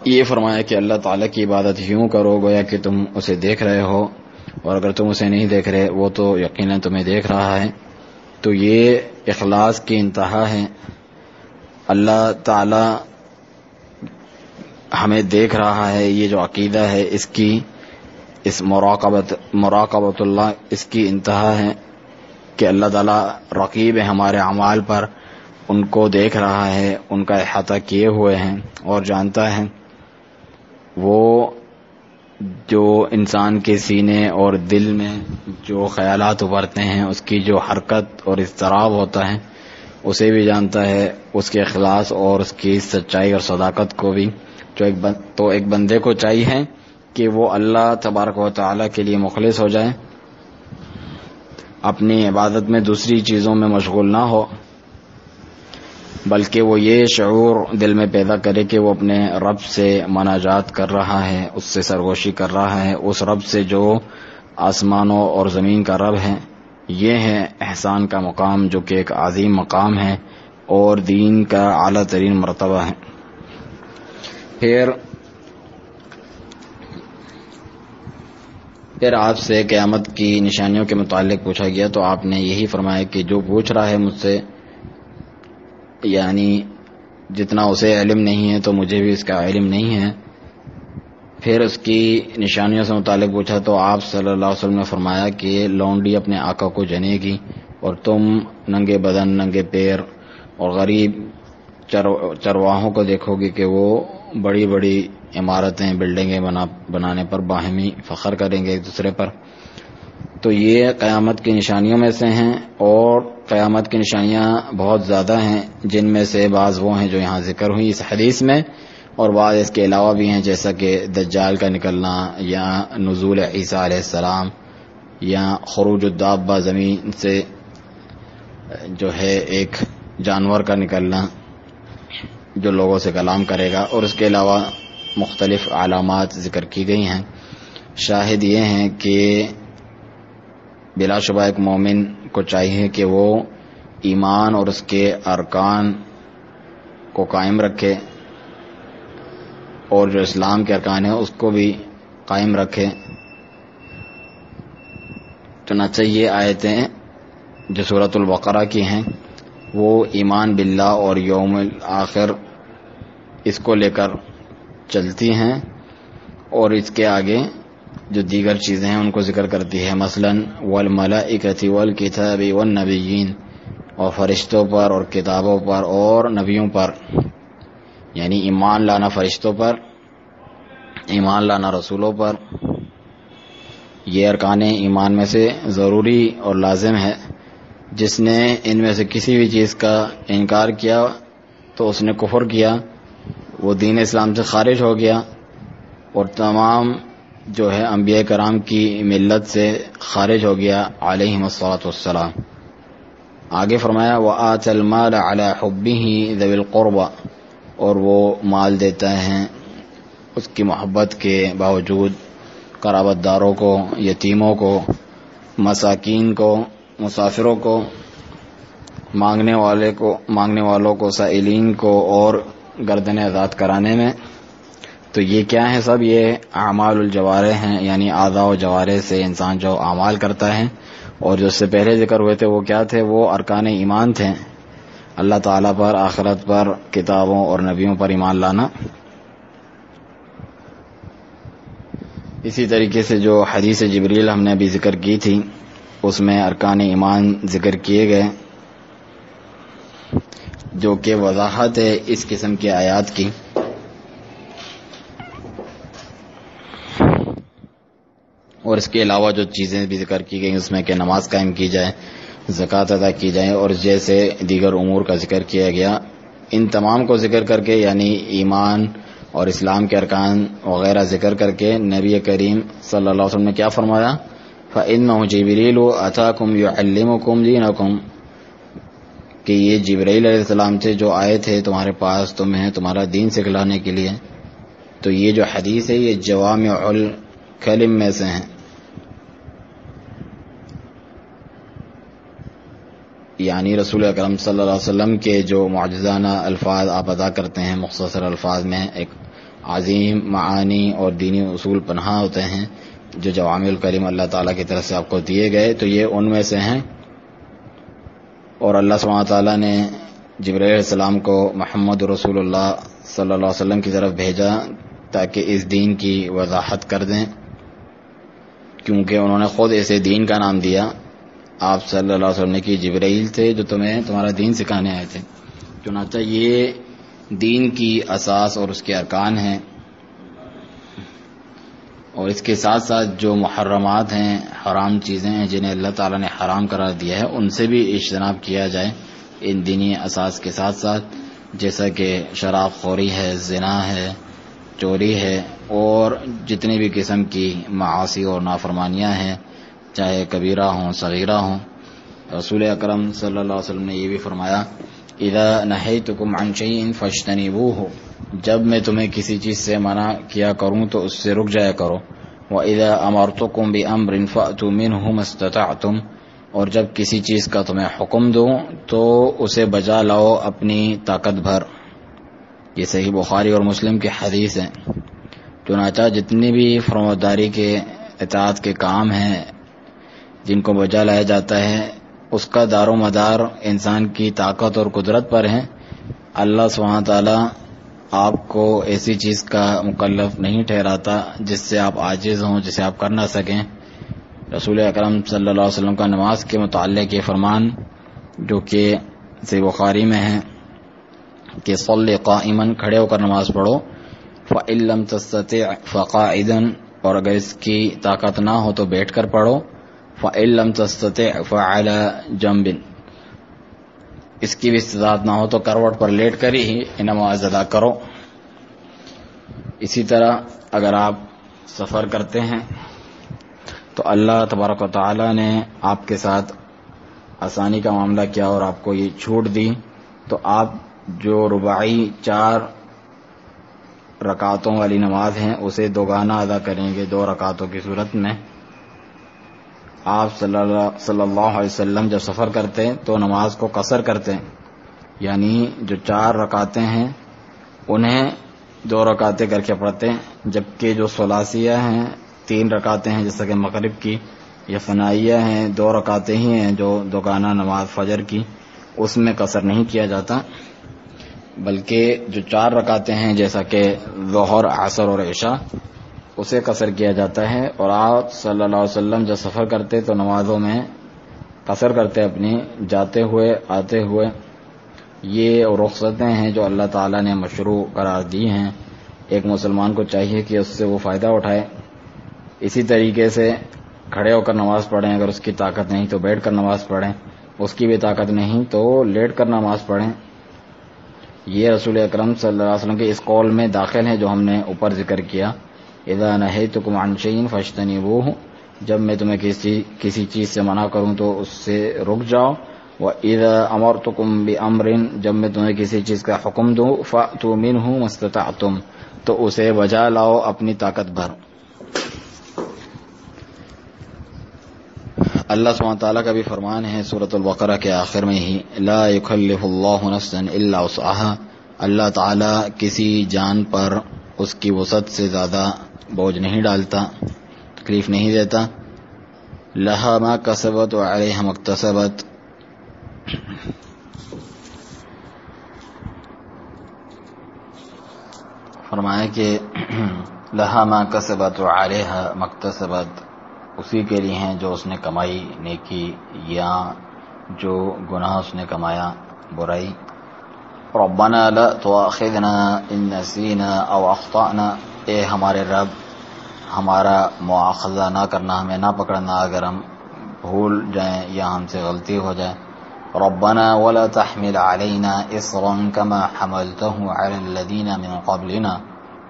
یہ فرمایا کہ اللہ تعالیٰ کی عبادت یوں کرو گویا کہ تم اسے دیکھ رہے ہو، اور اگر تم اسے نہیں دیکھ رہے وہ تو یقیناً تمہیں دیکھ رہا ہے. تو یہ اخلاص کی انتہا ہے. اللہ تعالیٰ ہمیں دیکھ رہا ہے، یہ جو عقیدہ ہے اس مراقبت اللہ، اس کی انتہا ہے کہ اللہ تعالیٰ رقیب ہے ہمارے اعمال پر، ان کو دیکھ رہا ہے، ان کا احاطہ کیے ہوئے ہیں اور جانتا ہے. وہ جو انسان کے سینے اور دل میں جو خیالات ابھرتے ہیں، اس کی جو حرکت اور اضطراب ہوتا ہے اسے بھی جانتا ہے، اس کے اخلاص اور اس کی سچائی اور صداقت کو بھی. تو ایک بندے کو چاہیے کہ وہ اللہ تبارک و تعالیٰ کے لیے مخلص ہو جائے، اپنی عبادت میں دوسری چیزوں میں مشغول نہ ہو، بلکہ وہ یہ شعور دل میں پیدا کرے کہ وہ اپنے رب سے مناجات کر رہا ہے، اس سے سرگوشی کر رہا ہے، اس رب سے جو آسمانوں اور زمین کا رب ہے. یہ ہے احسان کا مقام، جو کہ ایک عظیم مقام ہے اور دین کا اعلیٰ ترین مرتبہ ہے. پھر آپ سے قیامت کی نشانیوں کے متعلق پوچھا گیا تو آپ نے یہی فرمایا کہ جو پوچھ رہا ہے مجھ سے، یعنی جتنا اسے علم نہیں ہے تو مجھے بھی اس کا علم نہیں ہے. پھر اس کی نشانیوں سے متعلق پوچھا تو آپ صلی اللہ علیہ وسلم نے فرمایا کہ لونڈی اپنے آقا کو جنے گی اور تم ننگے بدن، ننگے پیر اور غریب چرواہوں کو دیکھو گے کہ وہ بڑی بڑی عمارتیں، بلڈنگیں بنانے پر باہمی فخر کریں گے ایک دوسرے پر. تو یہ قیامت کی نشانیوں میں سے ہیں، اور قیامت کی نشانیاں بہت زیادہ ہیں، جن میں سے بعض وہ ہیں جو یہاں ذکر ہوئی اس حدیث میں، اور بعض اس کے علاوہ بھی ہیں، جیسا کہ دجال کا نکلنا، یا نزول عیسیٰ علیہ السلام، یا خروج الدابہ، زمین سے جو ہے ایک جانور کا نکلنا جو لوگوں سے کلام کرے گا، اور اس کے علاوہ مختلف علامات ذکر کی گئی ہیں. شاہد یہ ہیں کہ بلا شبہ ایک مومن کو چاہیے کہ وہ ایمان اور اس کے ارکان کو قائم رکھے، اور جو اسلام کے ارکان ہیں اس کو بھی قائم رکھے. چنانچہ یہ آیتیں جو سورۃ البقرہ کی ہیں وہ ایمان باللہ اور یوم الآخر اس کو لے کر چلتی ہیں، اور اس کے آگے جو دیگر چیزیں ہیں ان کو ذکر کرتی ہے، مثلا والملائکۃ والکتاب والنبیین، اور فرشتوں پر اور کتابوں پر اور نبیوں پر، یعنی ایمان لانا فرشتوں پر، ایمان لانا رسولوں پر. یہ ارکان ایمان میں سے ضروری اور لازم ہے. جس نے ان میں سے کسی بھی چیز کا انکار کیا تو اس نے کفر کیا، وہ دین اسلام سے خارج ہو گیا، اور تمام جو ہے انبیاء کرام کی ملت سے خارج ہو گیا علیہم الصلاۃ والسلام. آگے فرمایا وآتى المال على حبه ذوي القربى، اور وہ مال دیتا ہے اس کی محبت کے باوجود قرابت داروں کو، یتیموں کو، مساکین کو، مسافروں کو، مانگنے والوں کو سائلین کو اور گردنیں آزاد کرانے میں. تو یہ کیا ہے؟ سب یہ اعمال الجوارح ہیں، یعنی اعضاء و جوارح سے انسان جو اعمال کرتا ہے. اور جو اس سے پہلے ذکر ہوئے تھے وہ کیا تھے؟ وہ ارکان ایمان تھے، اللہ تعالیٰ پر، آخرت پر، کتابوں اور نبیوں پر ایمان لانا. اسی طریقے سے جو حدیث جبریل ہم نے ابھی ذکر کی تھی اس میں ارکان ایمان ذکر کیے گئے، جو کہ وضاحت ہے اس قسم کی آیات کی. اور اس کے علاوہ جو چیزیں بھی ذکر کی گئی اس میں کہ نماز قائم کی جائے، زکوٰۃ ادا کی جائے، اور جیسے دیگر امور کا ذکر کیا گیا. ان تمام کو ذکر کر کے، یعنی ایمان اور اسلام کے ارکان وغیرہ ذکر کر کے، نبی کریم صلی اللہ علیہ وسلم نے کیا فرمایا؟ فَإِنَّهُ جِبْرِيلُ أَتَاكُمْ يُعَلِّمُكُمْ دِينَكُمْ، کہ یہ جبرائیل علیہ السلام سے جو آئے تھے تمہارے پاس تمہیں تمہارا دین سکھلانے کے لیے. تو یہ جو حدیث ہے یہ جوامع الکلم میں سے ہیں، یعنی رسول اکرم صلی اللہ علیہ وسلم کے جو معجزانہ الفاظ آپ ادا کرتے ہیں مختصر الفاظ میں، ایک عظیم معانی اور دینی اصول پنہا ہوتے ہیں جو جوامع الکلم اللہ تعالیٰ کی طرف سے آپ کو دیے گئے. تو یہ ان میں سے ہیں. اور اللہ سبحانہ تعالیٰ نے جبرائیل علیہ السلام کو محمد رسول اللہ صلی اللہ علیہ وسلم کی طرف بھیجا تاکہ اس دین کی وضاحت کر دیں، کیونکہ انہوں نے خود اسے دین کا نام دیا. آپ صلی اللہ علیہ وسلم نے کہ جبرائیل تھے جو تمہیں تمہارا دین سکھانے آئے تھے. چنانچہ یہ دین کی اساس اور اس کے ارکان ہیں. اور اس کے ساتھ ساتھ جو محرمات ہیں، حرام چیزیں ہیں جنہیں اللہ تعالیٰ نے حرام قرار دیا ہے، ان سے بھی اجتناب کیا جائے ان دینی اساس کے ساتھ ساتھ، جیسا کہ شراب خوری ہے، زنا ہے، چوری ہے، اور جتنی بھی قسم کی معاصی اور نافرمانیاں ہیں، چاہے کبیرہ ہوں صغیرہ ہوں. رسول اکرم صلی اللہ علیہ وسلم نے یہ بھی فرمایا، اذا نہیتکم عن شیء فاجتنبوہ، جب میں تمہیں کسی چیز سے منع کیا کروں تو اس سے رک جایا کرو. وَإِذَا أَمَرْتُكُمْ بِأَمْرٍ فَأْتُوا مِنْهُ مَا اسْتَطَعْتُمْ، اور جب کسی چیز کا تمہیں حکم دوں تو اسے بجا لاؤ اپنی طاقت بھر. یہ صحیح بخاری اور مسلم کی حدیث ہے. چنانچہ جتنی بھی فرمانبرداری کے اطاعت کے کام ہیں جن کو بجا لایا جاتا ہے، اس کا دار و مدار انسان کی طاقت اور قدرت پر ہے. اللہ سبحانہ تعالیٰ آپ کو ایسی چیز کا مکلف نہیں ٹھہراتا جس سے آپ عاجز ہوں، جسے آپ کر نہ سکیں. رسول اکرم صلی اللہ علیہ وسلم کا نماز کے متعلق یہ فرمان جو کہ صحیح بخاری میں ہے کہ صلی قائما، کھڑے ہو کر نماز پڑھو، فإن لم تستطع فقاعدا، اور اگر اس کی طاقت نہ ہو تو بیٹھ کر پڑھو، فإن لم تستطع فعلى جنب، اس کی بھی استطاعت نہ ہو تو کروٹ پر لیٹ کر ہی نماز ادا کرو. اسی طرح اگر آپ سفر کرتے ہیں تو اللہ تبارک و تعالی نے آپ کے ساتھ آسانی کا معاملہ کیا اور آپ کو یہ چھوٹ دی، تو آپ جو رباعی 4 رکعتوں والی نماز ہیں اسے دوگانہ ادا کریں گے 2 رکعتوں کی صورت میں. آپ صلی اللہ علیہ وسلم جب سفر کرتے تو نماز کو قصر کرتے، یعنی جو 4 رکعتیں ہیں انہیں 2 رکعتیں کر کے پڑھتے، جبکہ جو ثلاثیہ ہیں 3 رکعتیں ہیں جیسا کہ مغرب کی، یا ثنائیہ ہیں 2 رکعتیں ہی ہیں جو دوگانہ نماز فجر کی، اس میں قصر نہیں کیا جاتا، بلکہ جو 4 رکعتیں ہیں جیسا کہ ظہر، عصر اور عشاء، اسے قصر کیا جاتا ہے. اور آپ صلی اللہ علیہ وسلم جب سفر کرتے تو نمازوں میں قصر کرتے اپنی، جاتے ہوئے آتے ہوئے. یہ رخصتیں ہیں جو اللہ تعالیٰ نے مشروع قرار دی ہیں، ایک مسلمان کو چاہیے کہ اس سے وہ فائدہ اٹھائے. اسی طریقے سے کھڑے ہو کر نماز پڑھیں، اگر اس کی طاقت نہیں تو بیٹھ کر نماز پڑھیں، اس کی بھی طاقت نہیں تو لیٹ کر نماز پڑھیں. یہ رسول اکرم صلی اللہ علیہ وسلم کے اس قول میں داخل ہے جو ہم نے اوپر ذکر کیا، اذا نہیتکم عن شیء فاجتنبوہ، جب میں تمہیں کسی چیز سے منع کروں تو اس سے رک جاؤ. وَإِذَا أَمَرْتُكُمْ بِأَمْرٍ، جب میں تمہیں کسی چیز کا حکم دوں، فَأْتُوا مِنْهُ مَا اسْتَطَعْتُمْ، تو اسے بجا لاؤ اپنی طاقت بھر. اللہ سبحانہ تعالیٰ کا بھی فرمان ہے سورۃ البقرہ کے آخر میں ہی، لا یکلف اللہ نفسا الا وسعها، اللہ تعالیٰ کسی جان پر اس کی وسعت سے زیادہ بوجھ نہیں ڈالتا، تکلیف نہیں دیتا. لہا ما کسبت وعلیہا ما اکتسبت، فرمایا کہ لہا ما کسبت وعلیہا ما اکتسبت، اسی کے لیے ہیں جو اس نے کمائی نیکی یا جو گناہ اس نے کمایا برائی. ربنا لا تؤاخذنا ان نسینا او اخطأنا، اے ہمارے رب ہمارا مواخذہ نہ کرنا، ہمیں نہ پکڑنا اگر ہم بھول جائیں یا ہم سے غلطی ہو جائے. ربنا ولا تحمل علينا اصرا كما حملته على الذين من قبلنا،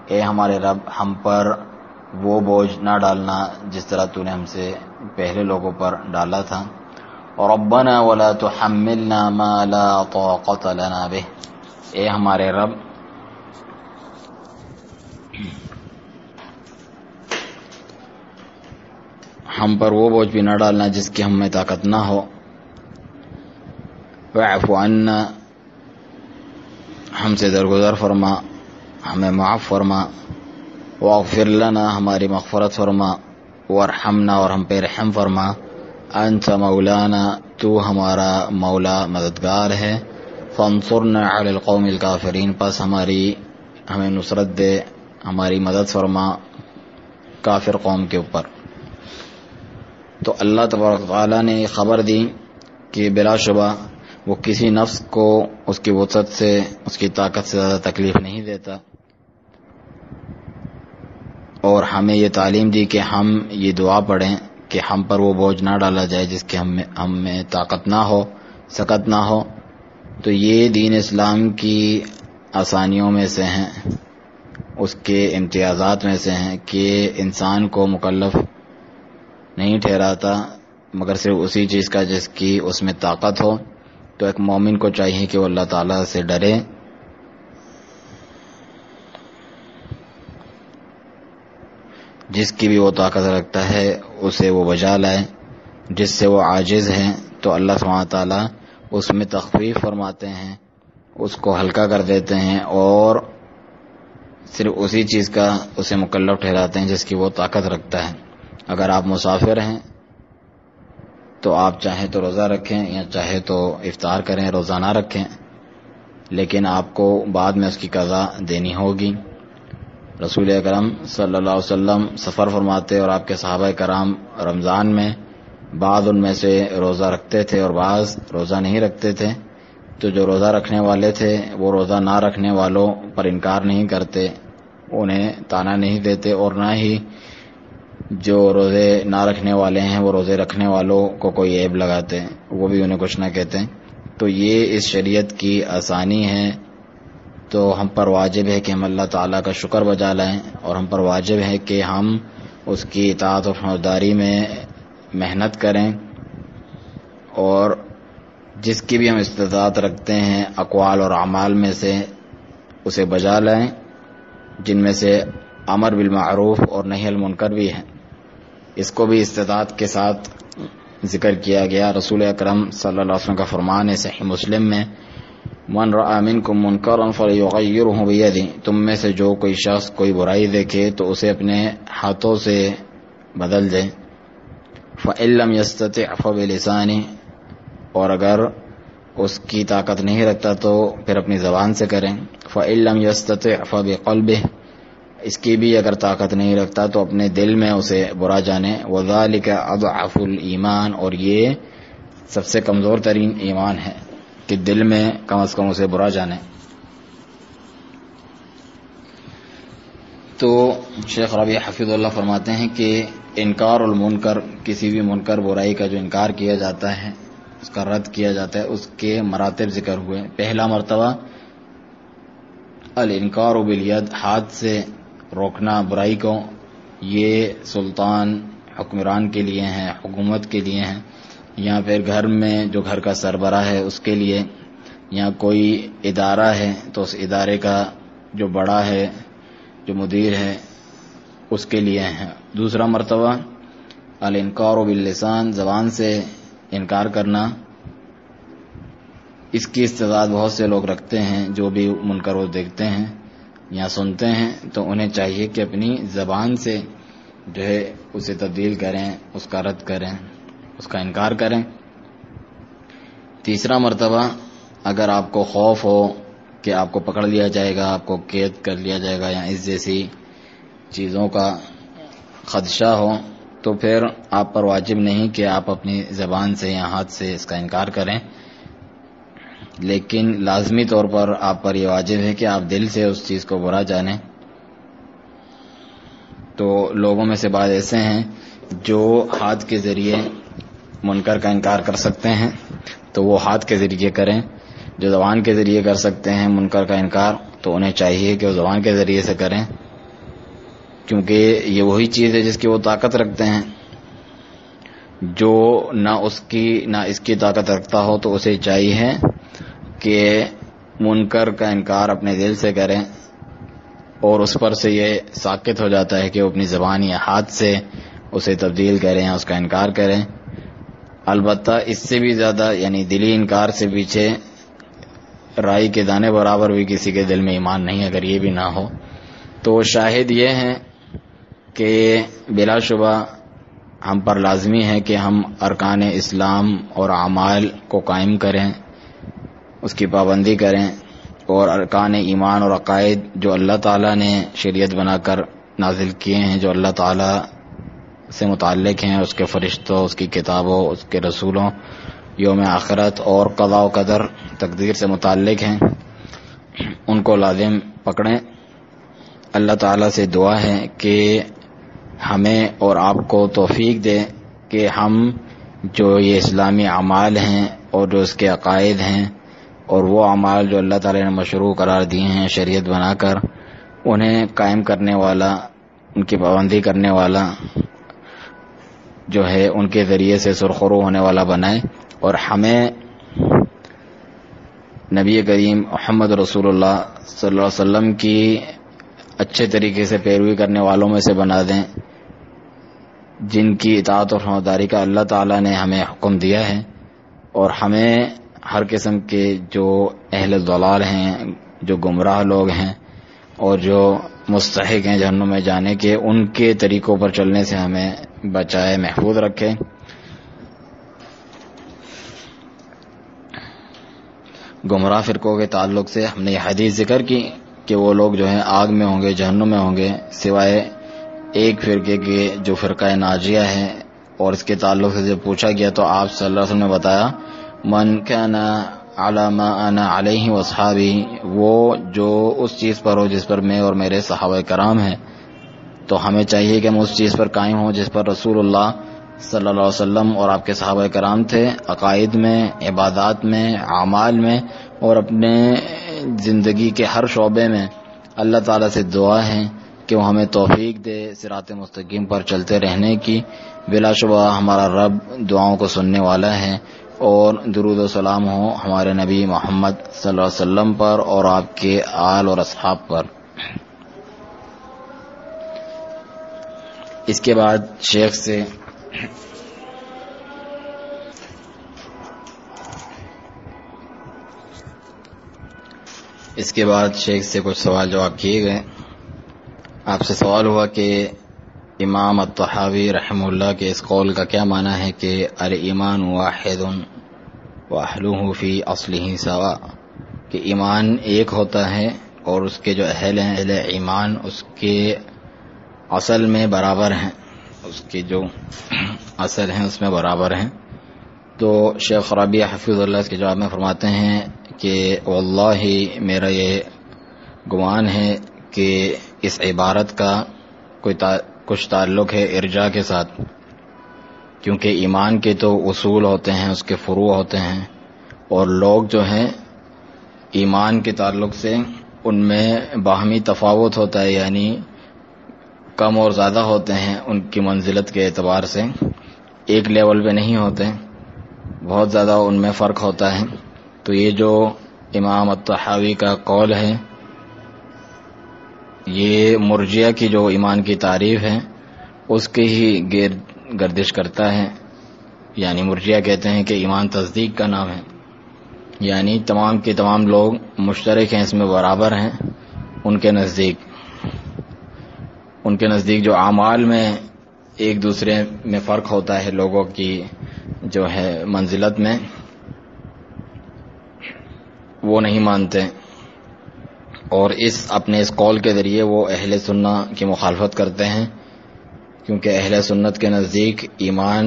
اے ہمارے رب ہم پر وہ بوجھ نہ ڈالنا جس طرح تو نے ہم سے پہلے لوگوں پر ڈالا تھا. ربنا ولا تحملنا ما لا طاقة لنا به، اے ہمارے رب ہم پر وہ بوجھ بھی نہ ڈالنا جس کی ہم میں طاقت نہ ہو. واعف عنا، ہم سے درگزر فرما، ہمیں معاف فرما. واغفر لنا، ہماری مغفرت فرما. وارحمنا، اور ہم پہ رحم فرما. انت مولانا، تو ہمارا مولا مددگار ہے. فانصرنا علی القوم الکافرین، پس ہمیں نصرت دے، ہماری مدد فرما کافر قوم کے اوپر. تو اللہ تبارک تعالیٰ نے خبر دی کہ بلا شبہ وہ کسی نفس کو اس کی وسعت سے، اس کی طاقت سے زیادہ تکلیف نہیں دیتا، اور ہمیں یہ تعلیم دی کہ ہم یہ دعا پڑھیں کہ ہم پر وہ بوجھ نہ ڈالا جائے جس کی ہم میں طاقت نہ ہو، سکت نہ ہو. تو یہ دین اسلام کی آسانیوں میں سے ہیں، اس کے امتیازات میں سے ہیں کہ انسان کو مکلف نہیں ٹھہراتا مگر صرف اسی چیز کا جس کی اس میں طاقت ہو. تو ایک مومن کو چاہیے کہ وہ اللہ تعالیٰ سے ڈرے، جس کی بھی وہ طاقت رکھتا ہے اسے وہ بجا لائے، جس سے وہ عاجز ہے تو اللہ سبحانہ تعالیٰ اس میں تخفیف فرماتے ہیں، اس کو ہلکا کر دیتے ہیں اور صرف اسی چیز کا اسے مکلف ٹھہراتے ہیں جس کی وہ طاقت رکھتا ہے. اگر آپ مسافر ہیں تو آپ چاہیں تو روزہ رکھیں یا چاہے تو افطار کریں، روزہ نہ رکھیں، لیکن آپ کو بعد میں اس کی قضا دینی ہوگی. رسول اکرم صلی اللہ علیہ وسلم سفر فرماتے اور آپ کے صحابہ کرام رمضان میں بعض ان میں سے روزہ رکھتے تھے اور بعض روزہ نہیں رکھتے تھے. تو جو روزہ رکھنے والے تھے وہ روزہ نہ رکھنے والوں پر انکار نہیں کرتے، انہیں طعنہ نہیں دیتے، اور نہ ہی جو روزے نہ رکھنے والے ہیں وہ روزے رکھنے والوں کو کوئی عیب لگاتے، وہ بھی انہیں کچھ نہ کہتے. تو یہ اس شریعت کی آسانی ہے. تو ہم پر واجب ہے کہ ہم اللہ تعالیٰ کا شکر بجا لائیں، اور ہم پر واجب ہے کہ ہم اس کی اطاعت و فرمانبرداری میں محنت کریں، اور جس کی بھی ہم استطاعت رکھتے ہیں اقوال اور اعمال میں سے اسے بجا لائیں، جن میں سے امر بالمعروف اور نہی عن المنکر بھی ہے. اس کو بھی استطاعت کے ساتھ ذکر کیا گیا. رسول اکرم صلی اللہ علیہ وسلم کا فرمان ہے صحیح مسلم میں، من رأى منکم منکرا فلیغیرہ بیدہ، تم میں سے جو کوئی شخص کوئی برائی دیکھے تو اسے اپنے ہاتھوں سے بدل دے. فإن لم یستطع فبلسانہ، اور اگر اس کی طاقت نہیں رکھتا تو پھر اپنی زبان سے کریں. فإن لم یستطع فبقلبہ، اس کی بھی اگر طاقت نہیں رکھتا تو اپنے دل میں اسے برا جانے. وذالک اضعف الایمان، اور یہ سب سے کمزور ترین ایمان ہے کہ دل میں کم از کم اسے برا جانے. تو شیخ ربیع حفظ اللہ فرماتے ہیں کہ انکار المنکر، کسی بھی منکر برائی کا جو انکار کیا جاتا ہے، اس کا رد کیا جاتا ہے، اس کے مراتب ذکر ہوئے. پہلا مرتبہ الانکار بالید، ہاتھ سے روکنا برائی کو. یہ سلطان حکمران کے لیے ہیں، حکومت کے لیے ہیں، یا پھر گھر میں جو گھر کا سربراہ ہے اس کے لیے، یا کوئی ادارہ ہے تو اس ادارے کا جو بڑا ہے، جو مدیر ہے، اس کے لیے ہیں. دوسرا مرتبہ الانکار باللسان، زبان سے انکار کرنا، اس کی استعداد بہت سے لوگ رکھتے ہیں. جو بھی منکر وہ دیکھتے ہیں یا سنتے ہیں تو انہیں چاہیے کہ اپنی زبان سے جو ہے اسے تبدیل کریں، اس کا رد کریں، اس کا انکار کریں. تیسرا مرتبہ اگر آپ کو خوف ہو کہ آپ کو پکڑ لیا جائے گا، آپ کو قید کر لیا جائے گا یا اس جیسی چیزوں کا خدشہ ہو، تو پھر آپ پر واجب نہیں کہ آپ اپنی زبان سے یا ہاتھ سے اس کا انکار کریں، لیکن لازمی طور پر آپ پر یہ واجب ہے کہ آپ دل سے اس چیز کو برا جانیں. تو لوگوں میں سے بعض ایسے ہیں جو ہاتھ کے ذریعے منکر کا انکار کر سکتے ہیں تو وہ ہاتھ کے ذریعے کریں. جو زبان کے ذریعے کر سکتے ہیں منکر کا انکار تو انہیں چاہیے کہ وہ زبان کے ذریعے سے کریں، کیونکہ یہ وہی چیز ہے جس کی وہ طاقت رکھتے ہیں. جو نہ اس کی طاقت رکھتا ہو تو اسے چاہیے کہ منکر کا انکار اپنے دل سے کریں، اور اس پر سے یہ ساکت ہو جاتا ہے کہ وہ اپنی زبان یا ہاتھ سے اسے تبدیل کریں یا اس کا انکار کریں. البتہ اس سے بھی زیادہ یعنی دلی انکار سے پیچھے رائی کے دانے برابر بھی کسی کے دل میں ایمان نہیں. اگر یہ بھی نہ ہو تو شاہد یہ ہیں کہ بلا شبہ ہم پر لازمی ہے کہ ہم ارکان اسلام اور اعمال کو قائم کریں، اس کی پابندی کریں، اور ارکان ایمان اور عقائد جو اللہ تعالیٰ نے شریعت بنا کر نازل کیے ہیں، جو اللہ تعالیٰ سے متعلق ہیں، اس کے فرشتوں، اس کی کتابوں، اس کے رسولوں، یوم آخرت اور قضاء و قدر تقدیر سے متعلق ہیں، ان کو لازم پکڑیں. اللہ تعالیٰ سے دعا ہے کہ ہمیں اور آپ کو توفیق دے کہ ہم جو یہ اسلامی اعمال ہیں اور جو اس کے عقائد ہیں اور وہ اعمال جو اللہ تعالیٰ نے مشروع قرار دیے ہیں شریعت بنا کر، انہیں قائم کرنے والا، ان کی پابندی کرنے والا جو ہے ان کے ذریعے سے سرخرو ہونے والا بنائے، اور ہمیں نبی کریم محمد رسول اللہ صلی اللہ علیہ وسلم کی اچھے طریقے سے پیروی کرنے والوں میں سے بنا دیں، جن کی اطاعت اور فرمانبرداری کا اللہ تعالیٰ نے ہمیں حکم دیا ہے. اور ہمیں ہر قسم کے جو اہل ضلال ہیں، جو گمراہ لوگ ہیں اور جو مستحق ہیں جہنم میں جانے کے، ان کے طریقوں پر چلنے سے ہمیں بچائے، محفوظ رکھے. گمراہ فرقوں کے تعلق سے ہم نے یہ حدیث ذکر کی کہ وہ لوگ جو ہیں آگ میں ہوں گے، جہنم میں ہوں گے، سوائے ایک فرقے کے جو فرقہ ناجیہ ہے. اور اس کے تعلق سے جب پوچھا گیا تو آپ صلی اللہ علیہ وسلم نے بتایا من کان علی ما انا علیہ واصحابی، وہ جو اس چیز پر ہو جس پر میں اور میرے صحابہ کرام ہیں. تو ہمیں چاہیے کہ ہم اس چیز پر قائم ہوں جس پر رسول اللہ صلی اللہ علیہ وسلم اور آپ کے صحابہ کرام تھے، عقائد میں، عبادات میں، اعمال میں، اور اپنے زندگی کے ہر شعبے میں. اللہ تعالیٰ سے دعا ہے کہ وہ ہمیں توفیق دے صراط مستقیم پر چلتے رہنے کی. بلا شبہ ہمارا رب دعاؤں کو سننے والا ہے. اور درود و سلام ہو ہمارے نبی محمد صلی اللہ علیہ وسلم پر اور آپ کے آل اور اصحاب پر. اس کے بعد شیخ سے کچھ سوال جواب کیے گئے. آپ سے سوال ہوا کہ امام الطحاوی رحمہ اللہ کے اس قول کا کیا معنی ہے کہ الایمان واحد واہلہ فی اصلہ سوا، کہ ایمان ایک ہوتا ہے اور اس کے جو اہل ہیں، اہل ایمان، اس کے اصل میں برابر ہیں، اس کے جو اصل ہیں اس میں برابر ہیں. تو شیخ ربیع حفظ اللہ اس کے جواب میں فرماتے ہیں کہ واللہ میرا یہ گمان ہے کہ اس عبارت کا کچھ تعلق ہے ارجاء کے ساتھ، کیونکہ ایمان کے تو اصول ہوتے ہیں، اس کے فروع ہوتے ہیں، اور لوگ جو ہیں ایمان کے تعلق سے ان میں باہمی تفاوت ہوتا ہے، یعنی کم اور زیادہ ہوتے ہیں ان کی منزلت کے اعتبار سے، ایک لیول پہ نہیں ہوتے، بہت زیادہ ان میں فرق ہوتا ہے. تو یہ جو امام الطحاوی کا قول ہے یہ مرجئہ کی جو ایمان کی تعریف ہے اس کے ہی گرد گردش کرتا ہے، یعنی مرجیہ کہتے ہیں کہ ایمان تصدیق کا نام ہے، یعنی تمام کے تمام لوگ مشترک ہیں، اس میں برابر ہیں ان کے نزدیک جو اعمال میں ایک دوسرے میں فرق ہوتا ہے لوگوں کی جو ہے منزلت میں، وہ نہیں مانتے، اور اپنے اس قول کے ذریعے وہ اہل سنت کی مخالفت کرتے ہیں، کیونکہ اہل سنت کے نزدیک ایمان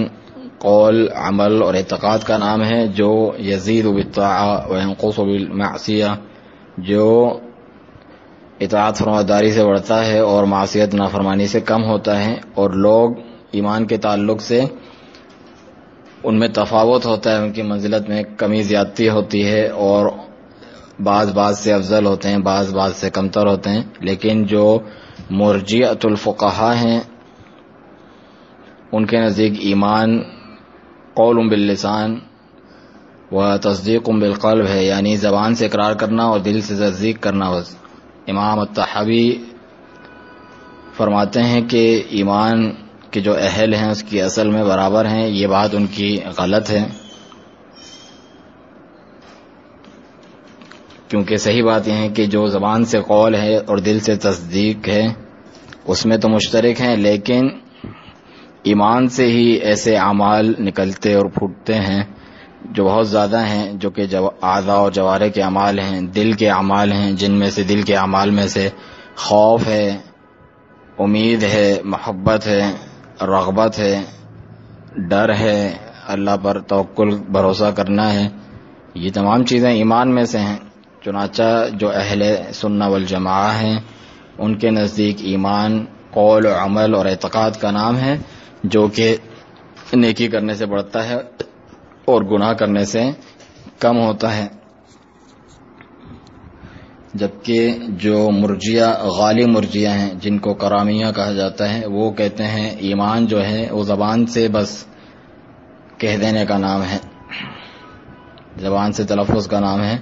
قول، عمل اور اعتقاد کا نام ہے، جو یزید بالطاعہ وینقص بالمعصیہ، جو اطاعت فرماداری سے بڑھتا ہے اور معصیت نافرمانی سے کم ہوتا ہے، اور لوگ ایمان کے تعلق سے ان میں تفاوت ہوتا ہے، ان کی منزلت میں کمی زیادتی ہوتی ہے، اور بعض سے افضل ہوتے ہیں، بعض سے کمتر ہوتے ہیں، لیکن جو مرجئۃ الفقہاء ہیں ان کے نزدیک ایمان قول باللسان و تصدیق بالقلب ہے، یعنی زبان سے اقرار کرنا اور دل سے تصدیق کرنا بس۔ امام الطحاوی فرماتے ہیں کہ ایمان کے جو اہل ہیں اس کی اصل میں برابر ہیں، یہ بات ان کی غلط ہے، کیونکہ صحیح بات یہ ہے کہ جو زبان سے قول ہے اور دل سے تصدیق ہے اس میں تو مشترک ہیں، لیکن ایمان سے ہی ایسے اعمال نکلتے اور پھوٹتے ہیں جو بہت زیادہ ہیں، جو کہ اعضاء و جوارح کے اعمال ہیں، دل کے اعمال ہیں، جن میں سے دل کے اعمال میں سے خوف ہے، امید ہے، محبت ہے، رغبت ہے، ڈر ہے، اللہ پر توکل بھروسہ کرنا ہے، یہ تمام چیزیں ایمان میں سے ہیں۔ چنانچہ جو اہل سنہ والجماعہ ہیں ان کے نزدیک ایمان قول و عمل اور اعتقاد کا نام ہے، جو کہ نیکی کرنے سے بڑھتا ہے اور گناہ کرنے سے کم ہوتا ہے، جبکہ جو مرجیہ غالی مرجیہ ہیں جن کو کرامیہ کہا جاتا ہے، وہ کہتے ہیں ایمان جو ہے وہ زبان سے بس کہہ دینے کا نام ہے، زبان سے تلفظ کا نام ہے،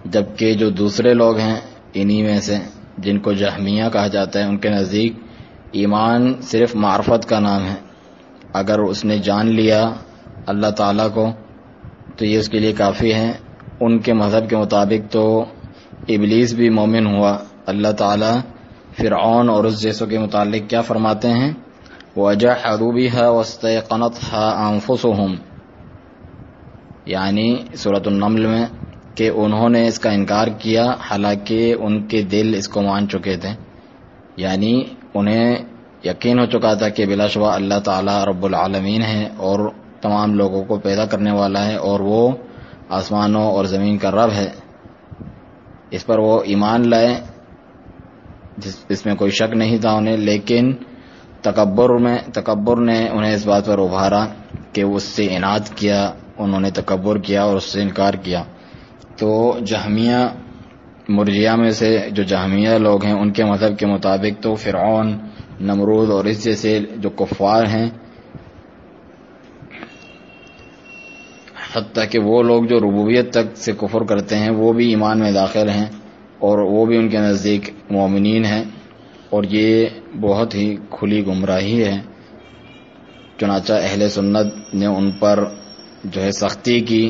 جبکہ جو دوسرے لوگ ہیں انہی میں سے جن کو جہمیہ کہا جاتا ہے ان کے نزدیک ایمان صرف معرفت کا نام ہے، اگر اس نے جان لیا اللہ تعالیٰ کو تو یہ اس کے لیے کافی ہے۔ ان کے مذہب کے مطابق تو ابلیس بھی مومن ہوا، اللہ تعالیٰ فرعون اور اس جیسوں کے متعلق کیا فرماتے ہیں، وَجَحَدُوا بِهَا وَاسْتَيْقَنَتْهَا أَنفُسُهُمْ، یعنی سورۃ النمل میں، کہ انہوں نے اس کا انکار کیا حالانکہ ان کے دل اس کو مان چکے تھے، یعنی انہیں یقین ہو چکا تھا کہ بلا شبہ اللہ تعالیٰ رب العالمین ہے اور تمام لوگوں کو پیدا کرنے والا ہے، اور وہ آسمانوں اور زمین کا رب ہے، اس پر وہ ایمان لائے، اس میں کوئی شک نہیں تھا انہیں، لیکن تکبر نے انہیں اس بات پر ابھارا کہ اس سے عناد کیا، انہوں نے تکبر کیا اور اس سے انکار کیا۔ تو جہمیہ مرجیہ میں سے جو جہمیہ لوگ ہیں ان کے مذہب کے مطابق تو فرعون، نمرود اور اس جیسے جو کفار ہیں، حتیٰ کہ وہ لوگ جو ربوبیت تک سے کفر کرتے ہیں وہ بھی ایمان میں داخل ہیں اور وہ بھی ان کے نزدیک مومنین ہیں، اور یہ بہت ہی کھلی گمراہی ہے۔ چنانچہ اہل سنت نے ان پر جو ہے سختی کی،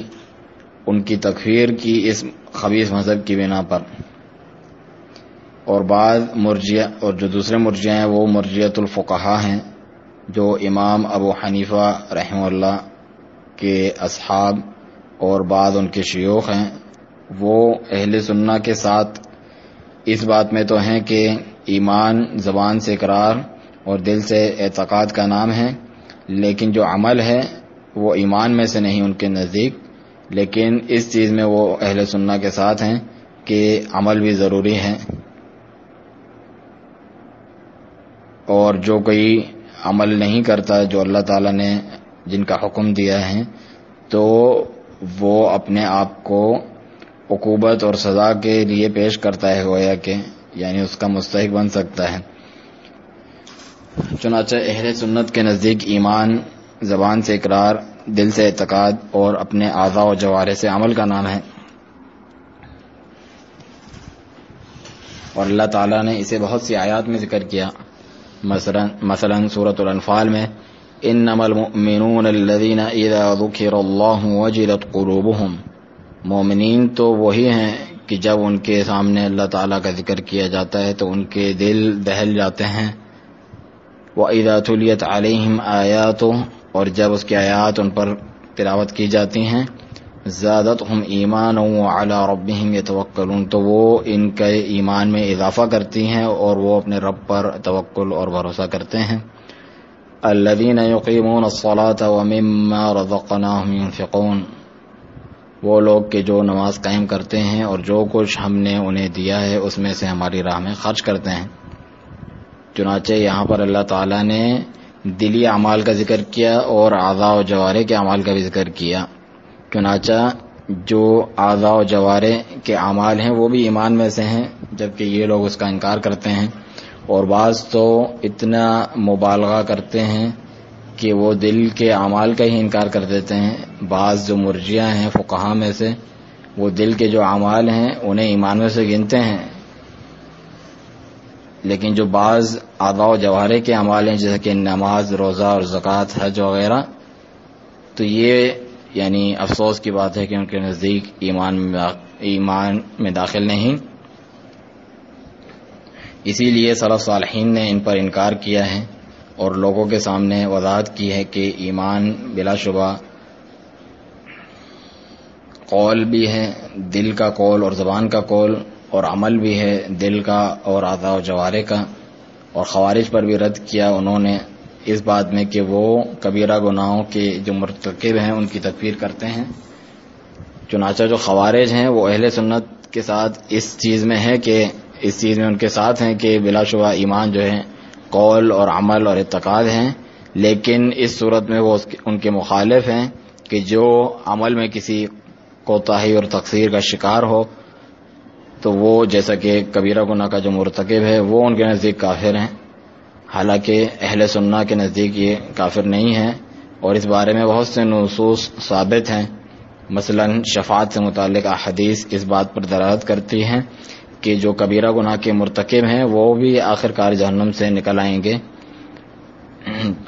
ان کی تکفیر کی اس خبیث مذہب کی بنا پر، اور بعض مرجیہ اور جو دوسرے مرجیہ ہیں وہ مرجیۃ الفقہاء ہیں، جو امام ابو حنیفہ رحمہ اللہ کے اصحاب اور بعض ان کے شیوخ ہیں، وہ اہل سنہ کے ساتھ اس بات میں تو ہیں کہ ایمان زبان سے اقرار اور دل سے اعتقاد کا نام ہے، لیکن جو عمل ہے وہ ایمان میں سے نہیں ان کے نزدیک، لیکن اس چیز میں وہ اہل سنہ کے ساتھ ہیں کہ عمل بھی ضروری ہے، اور جو کوئی عمل نہیں کرتا جو اللہ تعالیٰ نے جن کا حکم دیا ہے تو وہ اپنے آپ کو عقوبت اور سزا کے لیے پیش کرتا ہے، گویا کہ یعنی اس کا مستحق بن سکتا ہے۔ چنانچہ اہل سنت کے نزدیک ایمان زبان سے اقرار، دل سے اعتقاد اور اپنے اعضاء و جوارح سے عمل کا نام ہے، اور اللہ تعالیٰ نے اسے بہت سی آیات میں ذکر کیا، مثلا سورۃ الانفال میں انما المؤمنون الذین اذا ذکر اللہ وجلت قلوبہم، مومنین تو وہی ہیں کہ جب ان کے سامنے اللہ تعالیٰ کا ذکر کیا جاتا ہے تو ان کے دل دہل جاتے ہیں. وَإِذَا تُلِيَتْ عَلَيْهِمْ آيَاتُهُ، اور جب اس کی آیات ان پر تلاوت کی جاتی ہیں، زادتہم ایمانا وعلی ربہم یتوکلون، تو وہ ان کے ایمان میں اضافہ کرتی ہیں اور وہ اپنے رب پر توکل اور بھروسہ کرتے ہیں. الذین یقیمون الصلاة ومما رزقناہم ينفقون، وہ لوگ کہ جو نماز قائم کرتے ہیں اور جو کچھ ہم نے انہیں دیا ہے اس میں سے ہماری راہ میں خرچ کرتے ہیں. چنانچہ یہاں پر اللہ تعالیٰ نے دلی اعمال کا ذکر کیا اور اعضاء و جوارح کے اعمال کا بھی ذکر کیا. چنانچہ جو اعضاء و جوارح کے اعمال ہیں وہ بھی ایمان میں سے ہیں، جبکہ یہ لوگ اس کا انکار کرتے ہیں، اور بعض تو اتنا مبالغہ کرتے ہیں کہ وہ دل کے اعمال کا ہی انکار کر دیتے ہیں. بعض جو مرجئہ ہیں فقہا میں سے، وہ دل کے جو اعمال ہیں انہیں ایمان میں سے گنتے ہیں، لیکن جو بعض اعضاء و جوارح کے اعمال ہیں جیسے کہ نماز، روزہ اور زکوٰۃ، حج وغیرہ، تو یہ یعنی افسوس کی بات ہے کہ ان کے نزدیک ایمان میں داخل نہیں. اسی لیے سلف صالحین نے ان پر انکار کیا ہے اور لوگوں کے سامنے وضاحت کی ہے کہ ایمان بلا شبہ قول بھی ہے، دل کا قول اور زبان کا قول، اور عمل بھی ہے دل کا اور اعضاء و جوارح کا. اور خوارج پر بھی رد کیا انہوں نے اس بات میں کہ وہ کبیرہ گناہوں کے جو مرتکب ہیں ان کی تکفیر کرتے ہیں. چنانچہ جو خوارج ہیں وہ اہل سنت کے ساتھ اس چیز میں ان کے ساتھ ہیں کہ بلا شبہ ایمان جو ہے قول اور عمل اور اعتقاد ہیں، لیکن اس صورت میں وہ ان کے مخالف ہیں کہ جو عمل میں کسی کوتاہی اور تقصیر کا شکار ہو تو وہ جیسا کہ کبیرہ گناہ کا جو مرتکب ہے وہ ان کے نزدیک کافر ہیں، حالانکہ اہل سنہ کے نزدیک یہ کافر نہیں ہے. اور اس بارے میں بہت سے نصوص ثابت ہیں، مثلا شفاعت سے متعلق احادیث اس بات پر دلالت کرتی ہیں کہ جو کبیرہ گناہ کے مرتکب ہیں وہ بھی آخرکار جہنم سے نکل آئیں گے،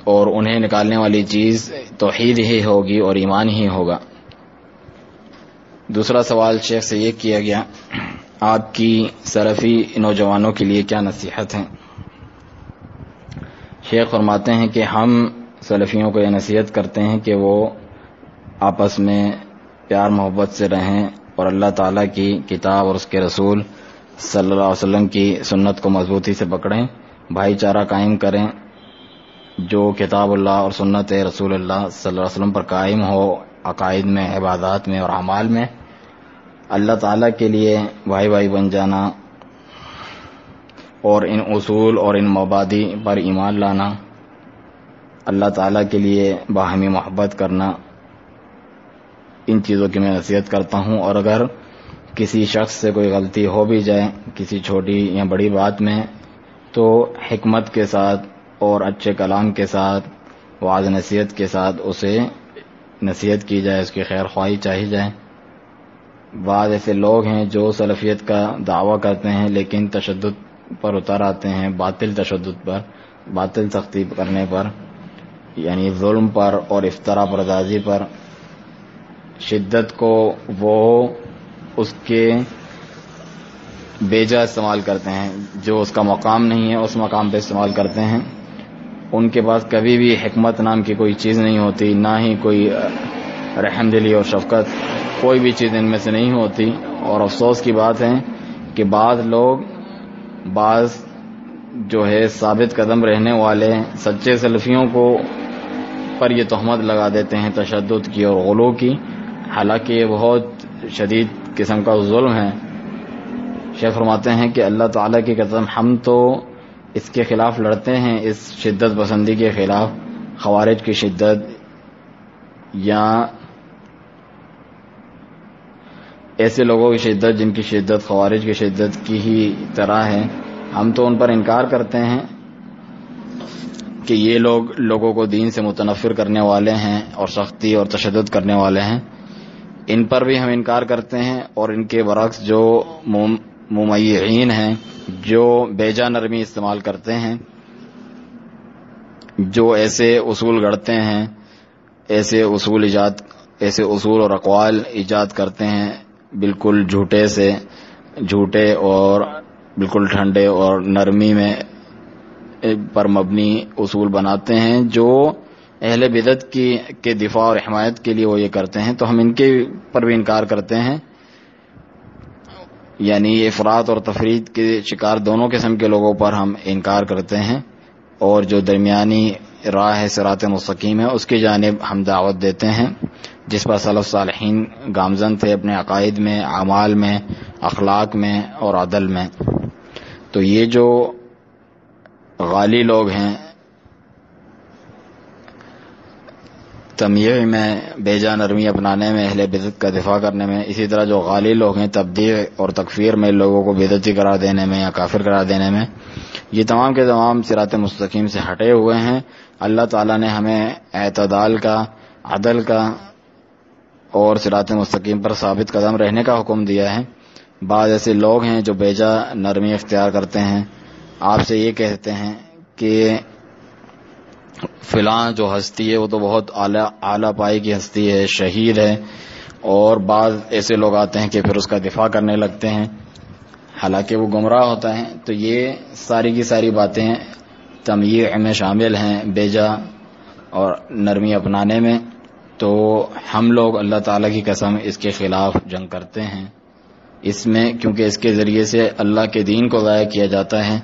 اور انہیں نکالنے والی چیز توحید ہی ہوگی اور ایمان ہی ہوگا. دوسرا سوال شیخ سے یہ کیا گیا، آپ کی سلفی نوجوانوں کے لیے کیا نصیحت ہے؟ شیخ فرماتے ہیں کہ ہم سلفیوں کو یہ نصیحت کرتے ہیں کہ وہ آپس میں پیار محبت سے رہیں اور اللہ تعالیٰ کی کتاب اور اس کے رسول صلی اللہ علیہ وسلم کی سنت کو مضبوطی سے پکڑیں، بھائی چارہ قائم کریں، جو کتاب اللہ اور سنت رسول اللہ صلی اللہ علیہ وسلم پر قائم ہو، عقائد میں، عبادات میں اور اعمال میں. اللہ تعالیٰ کے لیے بھائی بھائی بن جانا اور ان اصول اور ان مبادی پر ایمان لانا، اللہ تعالیٰ کے لیے باہمی محبت کرنا، ان چیزوں کی میں نصیحت کرتا ہوں. اور اگر کسی شخص سے کوئی غلطی ہو بھی جائے کسی چھوٹی یا بڑی بات میں، تو حکمت کے ساتھ اور اچھے کلام کے ساتھ، وعظ نصیحت کے ساتھ اسے نصیحت کی جائے، اس کی خیر خواہی چاہی جائے. بعض ایسے لوگ ہیں جو سلفیت کا دعویٰ کرتے ہیں لیکن تشدد پر اتر آتے ہیں، باطل تشدد پر، باطل سختی کرنے پر، یعنی ظلم پر اور افتراء پردازی پر. شدت کو وہ اس کے بیجا استعمال کرتے ہیں، جو اس کا مقام نہیں ہے اس مقام پہ استعمال کرتے ہیں. ان کے پاس کبھی بھی حکمت نام کی کوئی چیز نہیں ہوتی، نہ ہی کوئی رحم دلی اور شفقت، کوئی بھی چیز ان میں سے نہیں ہوتی. اور افسوس کی بات ہے کہ بعض جو ہے ثابت قدم رہنے والے سچے سلفیوں کو پر یہ تہمت لگا دیتے ہیں تشدد کی اور غلو کی، حالانکہ یہ بہت شدید قسم کا ظلم ہے. شیخ فرماتے ہیں کہ اللہ تعالیٰ کی قسم ہم تو اس کے خلاف لڑتے ہیں، اس شدت پسندی کے خلاف، خوارج کی شدت یا ایسے لوگوں کی شدت جن کی شدت خوارج کی شدت کی ہی طرح ہے. ہم تو ان پر انکار کرتے ہیں کہ یہ لوگ لوگوں کو دین سے متنفر کرنے والے ہیں اور سختی اور تشدد کرنے والے ہیں. ان پر بھی ہم انکار کرتے ہیں، اور ان کے برعکس جو ممیعین ہیں، جو بیجا نرمی استعمال کرتے ہیں، جو ایسے اصول گھڑتے ہیں، ایسے اصول اور اقوال ایجاد کرتے ہیں بالکل جھوٹے اور بالکل ٹھنڈے اور نرمی میں پر مبنی اصول بناتے ہیں جو اہل بدعت کے دفاع اور حمایت کے لیے وہ یہ کرتے ہیں، تو ہم ان کے پر بھی انکار کرتے ہیں. یعنی یہ افراط اور تفرید کے شکار دونوں قسم کے لوگوں پر ہم انکار کرتے ہیں، اور جو درمیانی راہ ہے صراط مستقیم ہے اس کی جانب ہم دعوت دیتے ہیں، جس پر سلف صالحین گامزن تھے اپنے عقائد میں، اعمال میں، اخلاق میں اور عدل میں. تو یہ جو غالی لوگ ہیں تمیع میں، بیجا نرمی اپنانے میں، اہل بدعت کا دفاع کرنے میں، اسی طرح جو غالی لوگ ہیں تبدیع اور تکفیر میں، لوگوں کو بدعتی قرار دینے میں یا کافر قرار دینے میں، یہ تمام کے تمام صراط مستقیم سے ہٹے ہوئے ہیں. اللہ تعالیٰ نے ہمیں اعتدال کا، عدل کا اور صراط مستقیم پر ثابت قدم رہنے کا حکم دیا ہے. بعض ایسے لوگ ہیں جو بیجا نرمی اختیار کرتے ہیں، آپ سے یہ کہتے ہیں کہ فلاں جو ہستی ہے وہ تو بہت اعلیٰ پائی کی ہستی ہے، شہید ہے، اور بعض ایسے لوگ آتے ہیں کہ پھر اس کا دفاع کرنے لگتے ہیں حالانکہ وہ گمراہ ہوتا ہے. تو یہ ساری کی ساری باتیں تمیع میں شامل ہیں، بیجا اور نرمی اپنانے میں. تو ہم لوگ اللہ تعالیٰ کی قسم اس کے خلاف جنگ کرتے ہیں اس میں، کیونکہ اس کے ذریعے سے اللہ کے دین کو ضائع کیا جاتا ہے،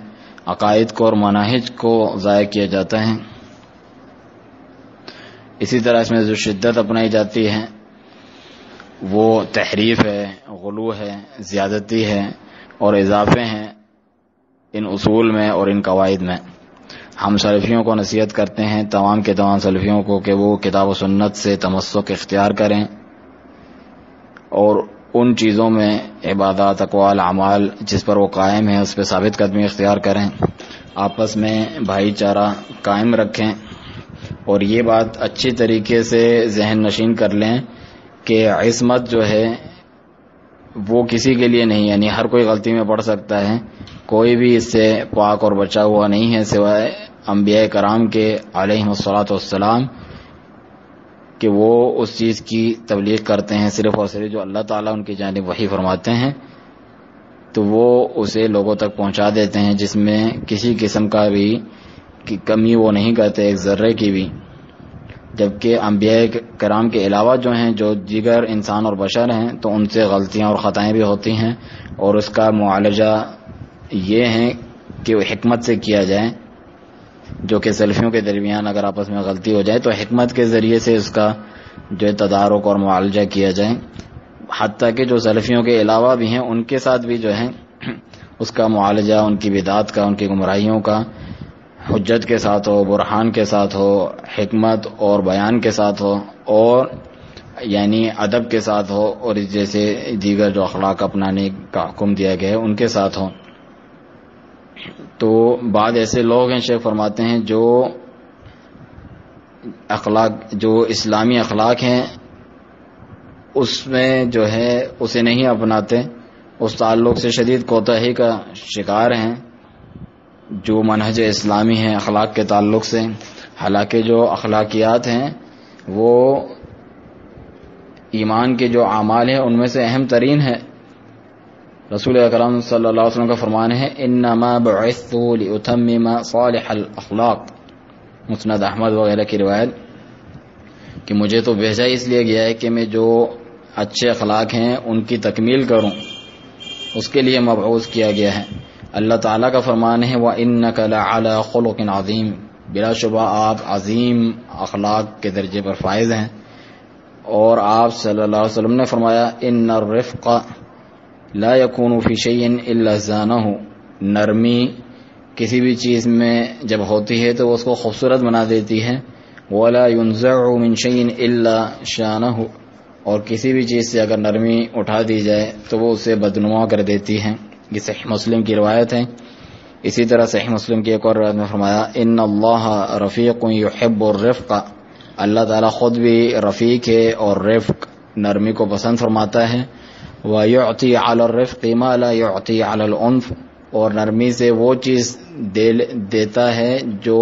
عقائد کو اور مناہج کو ضائع کیا جاتا ہے. اسی طرح اس میں جو شدت اپنائی جاتی ہے وہ تحریف ہے، غلو ہے، زیادتی ہے اور اضافے ہیں ان اصول میں اور ان قواعد میں. ہم سلفیوں کو نصیحت کرتے ہیں، تمام کے تمام سلفیوں کو، کہ وہ کتاب و سنت سے تمسک اختیار کریں اور ان چیزوں میں عبادات، اقوال، اعمال جس پر وہ قائم ہیں اس پہ ثابت قدمی اختیار کریں، آپس میں بھائی چارہ قائم رکھیں، اور یہ بات اچھی طریقے سے ذہن نشین کر لیں کہ عصمت جو ہے وہ کسی کے لیے نہیں، یعنی ہر کوئی غلطی میں پڑ سکتا ہے، کوئی بھی اس سے پاک اور بچا ہوا نہیں ہے سوائے انبیاء کرام کے علیہم الصلاۃ والسلام، کہ وہ اس چیز کی تبلیغ کرتے ہیں صرف اور صرف جو اللہ تعالیٰ ان کی جانب وحی فرماتے ہیں، تو وہ اسے لوگوں تک پہنچا دیتے ہیں، جس میں کسی قسم کا بھی کمی وہ نہیں کرتے، ایک ذرے کی بھی. جبکہ انبیاء کرام کے علاوہ جو ہیں، جو دیگر انسان اور بشر ہیں، تو ان سے غلطیاں اور خطائیں بھی ہوتی ہیں، اور اس کا معالجہ یہ ہے کہ وہ حکمت سے کیا جائے، جو کہ سلفیوں کے درمیان اگر آپس میں غلطی ہو جائے تو حکمت کے ذریعے سے اس کا جو تدارک اور معالجہ کیا جائے. حتیٰ کہ جو سلفیوں کے علاوہ بھی ہیں ان کے ساتھ بھی جو ہے اس کا معالجہ، ان کی بدعات کا، ان کی گمراہیوں کا حجت کے ساتھ ہو، برہان کے ساتھ ہو، حکمت اور بیان کے ساتھ ہو، اور یعنی ادب کے ساتھ ہو، اور اس جیسے دیگر جو اخلاق اپنانے کا حکم دیا گیا ہے ان کے ساتھ ہو. تو بعض ایسے لوگ ہیں، شیخ فرماتے ہیں، جو اسلامی اخلاق ہیں اس میں جو ہے اسے نہیں اپناتے، اس تعلق سے شدید کوتاہی کا شکار ہیں جو منہج اسلامی ہیں اخلاق کے تعلق سے. حالانکہ جو اخلاقیات ہیں وہ ایمان کے جو اعمال ہیں ان میں سے اہم ترین ہے. رسول اکرم صلی اللہ علیہ وسلم کا فرمان ہے، انما بعثت لاتمم صالح الاخلاق، مسند احمد وغیرہ کی روایت، کہ مجھے تو بھیجا اس لیے گیا ہے کہ میں جو اچھے اخلاق ہیں ان کی تکمیل کروں، اس کے لیے مبعوث کیا گیا ہے. اللہ تعالیٰ کا فرمان ہے، وَإِنَّكَ لَعَلَى خُلُقٍ عَظِيمٍ، بلا شبہ آپ عظیم اخلاق کے درجے پر فائز ہیں. اور آپ صلی اللہ علیہ وسلم نے فرمایا، إِنَّ الرِّفْقَ لَا يَكُونُ فِي شَيْءٍ إِلَّا زَانَهُ، نرمی کسی بھی چیز میں جب ہوتی ہے تو وہ اس کو خوبصورت بنا دیتی ہے. وَلَا يُنزَعُ مِن شَيْءٍ إِلَّا شَانَهُ، اور کسی بھی چیز سے اگر نرمی اٹھا دی جائے تو وہ اسے بدنما کر دیتی ہے. یہ صحیح مسلم کی روایت ہے. اسی طرح صحیح مسلم کی ایک اور روایت میں فرمایا، ان اللہ رفیق یحب الرفق، اللہ تعالیٰ خود بھی رفیق ہے اور رفق نرمی کو پسند فرماتا ہے. وَيُعْطِي عَلَى الرِّفْقِ مَا لَا يُعْطِي عَلَى الْعُنْفِ، اور نرمی سے وہ چیز دیتا ہے جو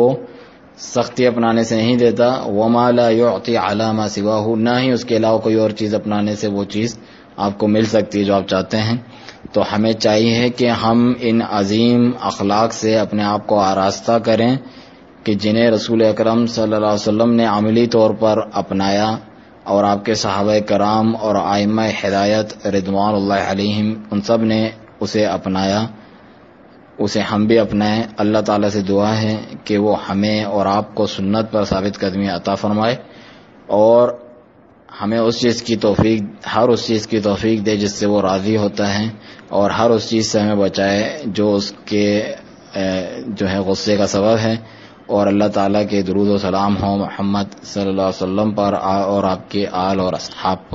سختی اپنانے سے نہیں دیتا. وما لا يعطي على ما سواه، نہ ہی اس کے علاوہ کوئی اور چیز اپنانے سے وہ چیز آپ کو مل سکتی ہے جو آپ چاہتے ہیں. تو ہمیں چاہیے کہ ہم ان عظیم اخلاق سے اپنے آپ کو آراستہ کریں کہ جنہیں رسول اکرم صلی اللہ علیہ وسلم نے عملی طور پر اپنایا اور آپ کے صحابہ کرام اور ائمہ ہدایت رضوان اللہ علیہم ان سب نے اسے اپنایا، اسے ہم بھی اپنائیں. اللہ تعالیٰ سے دعا ہے کہ وہ ہمیں اور آپ کو سنت پر ثابت قدمی عطا فرمائے اور ہمیں اس چیز کی توفیق، ہر اس چیز کی توفیق دے جس سے وہ راضی ہوتا ہے، اور ہر اس چیز سے ہمیں بچائے جو اس کے جو ہے غصے کا سبب ہے. اور اللہ تعالیٰ کے درود و سلام ہوں محمد صلی اللہ علیہ وسلم پر اور آپ کے آل اور اصحاب پر.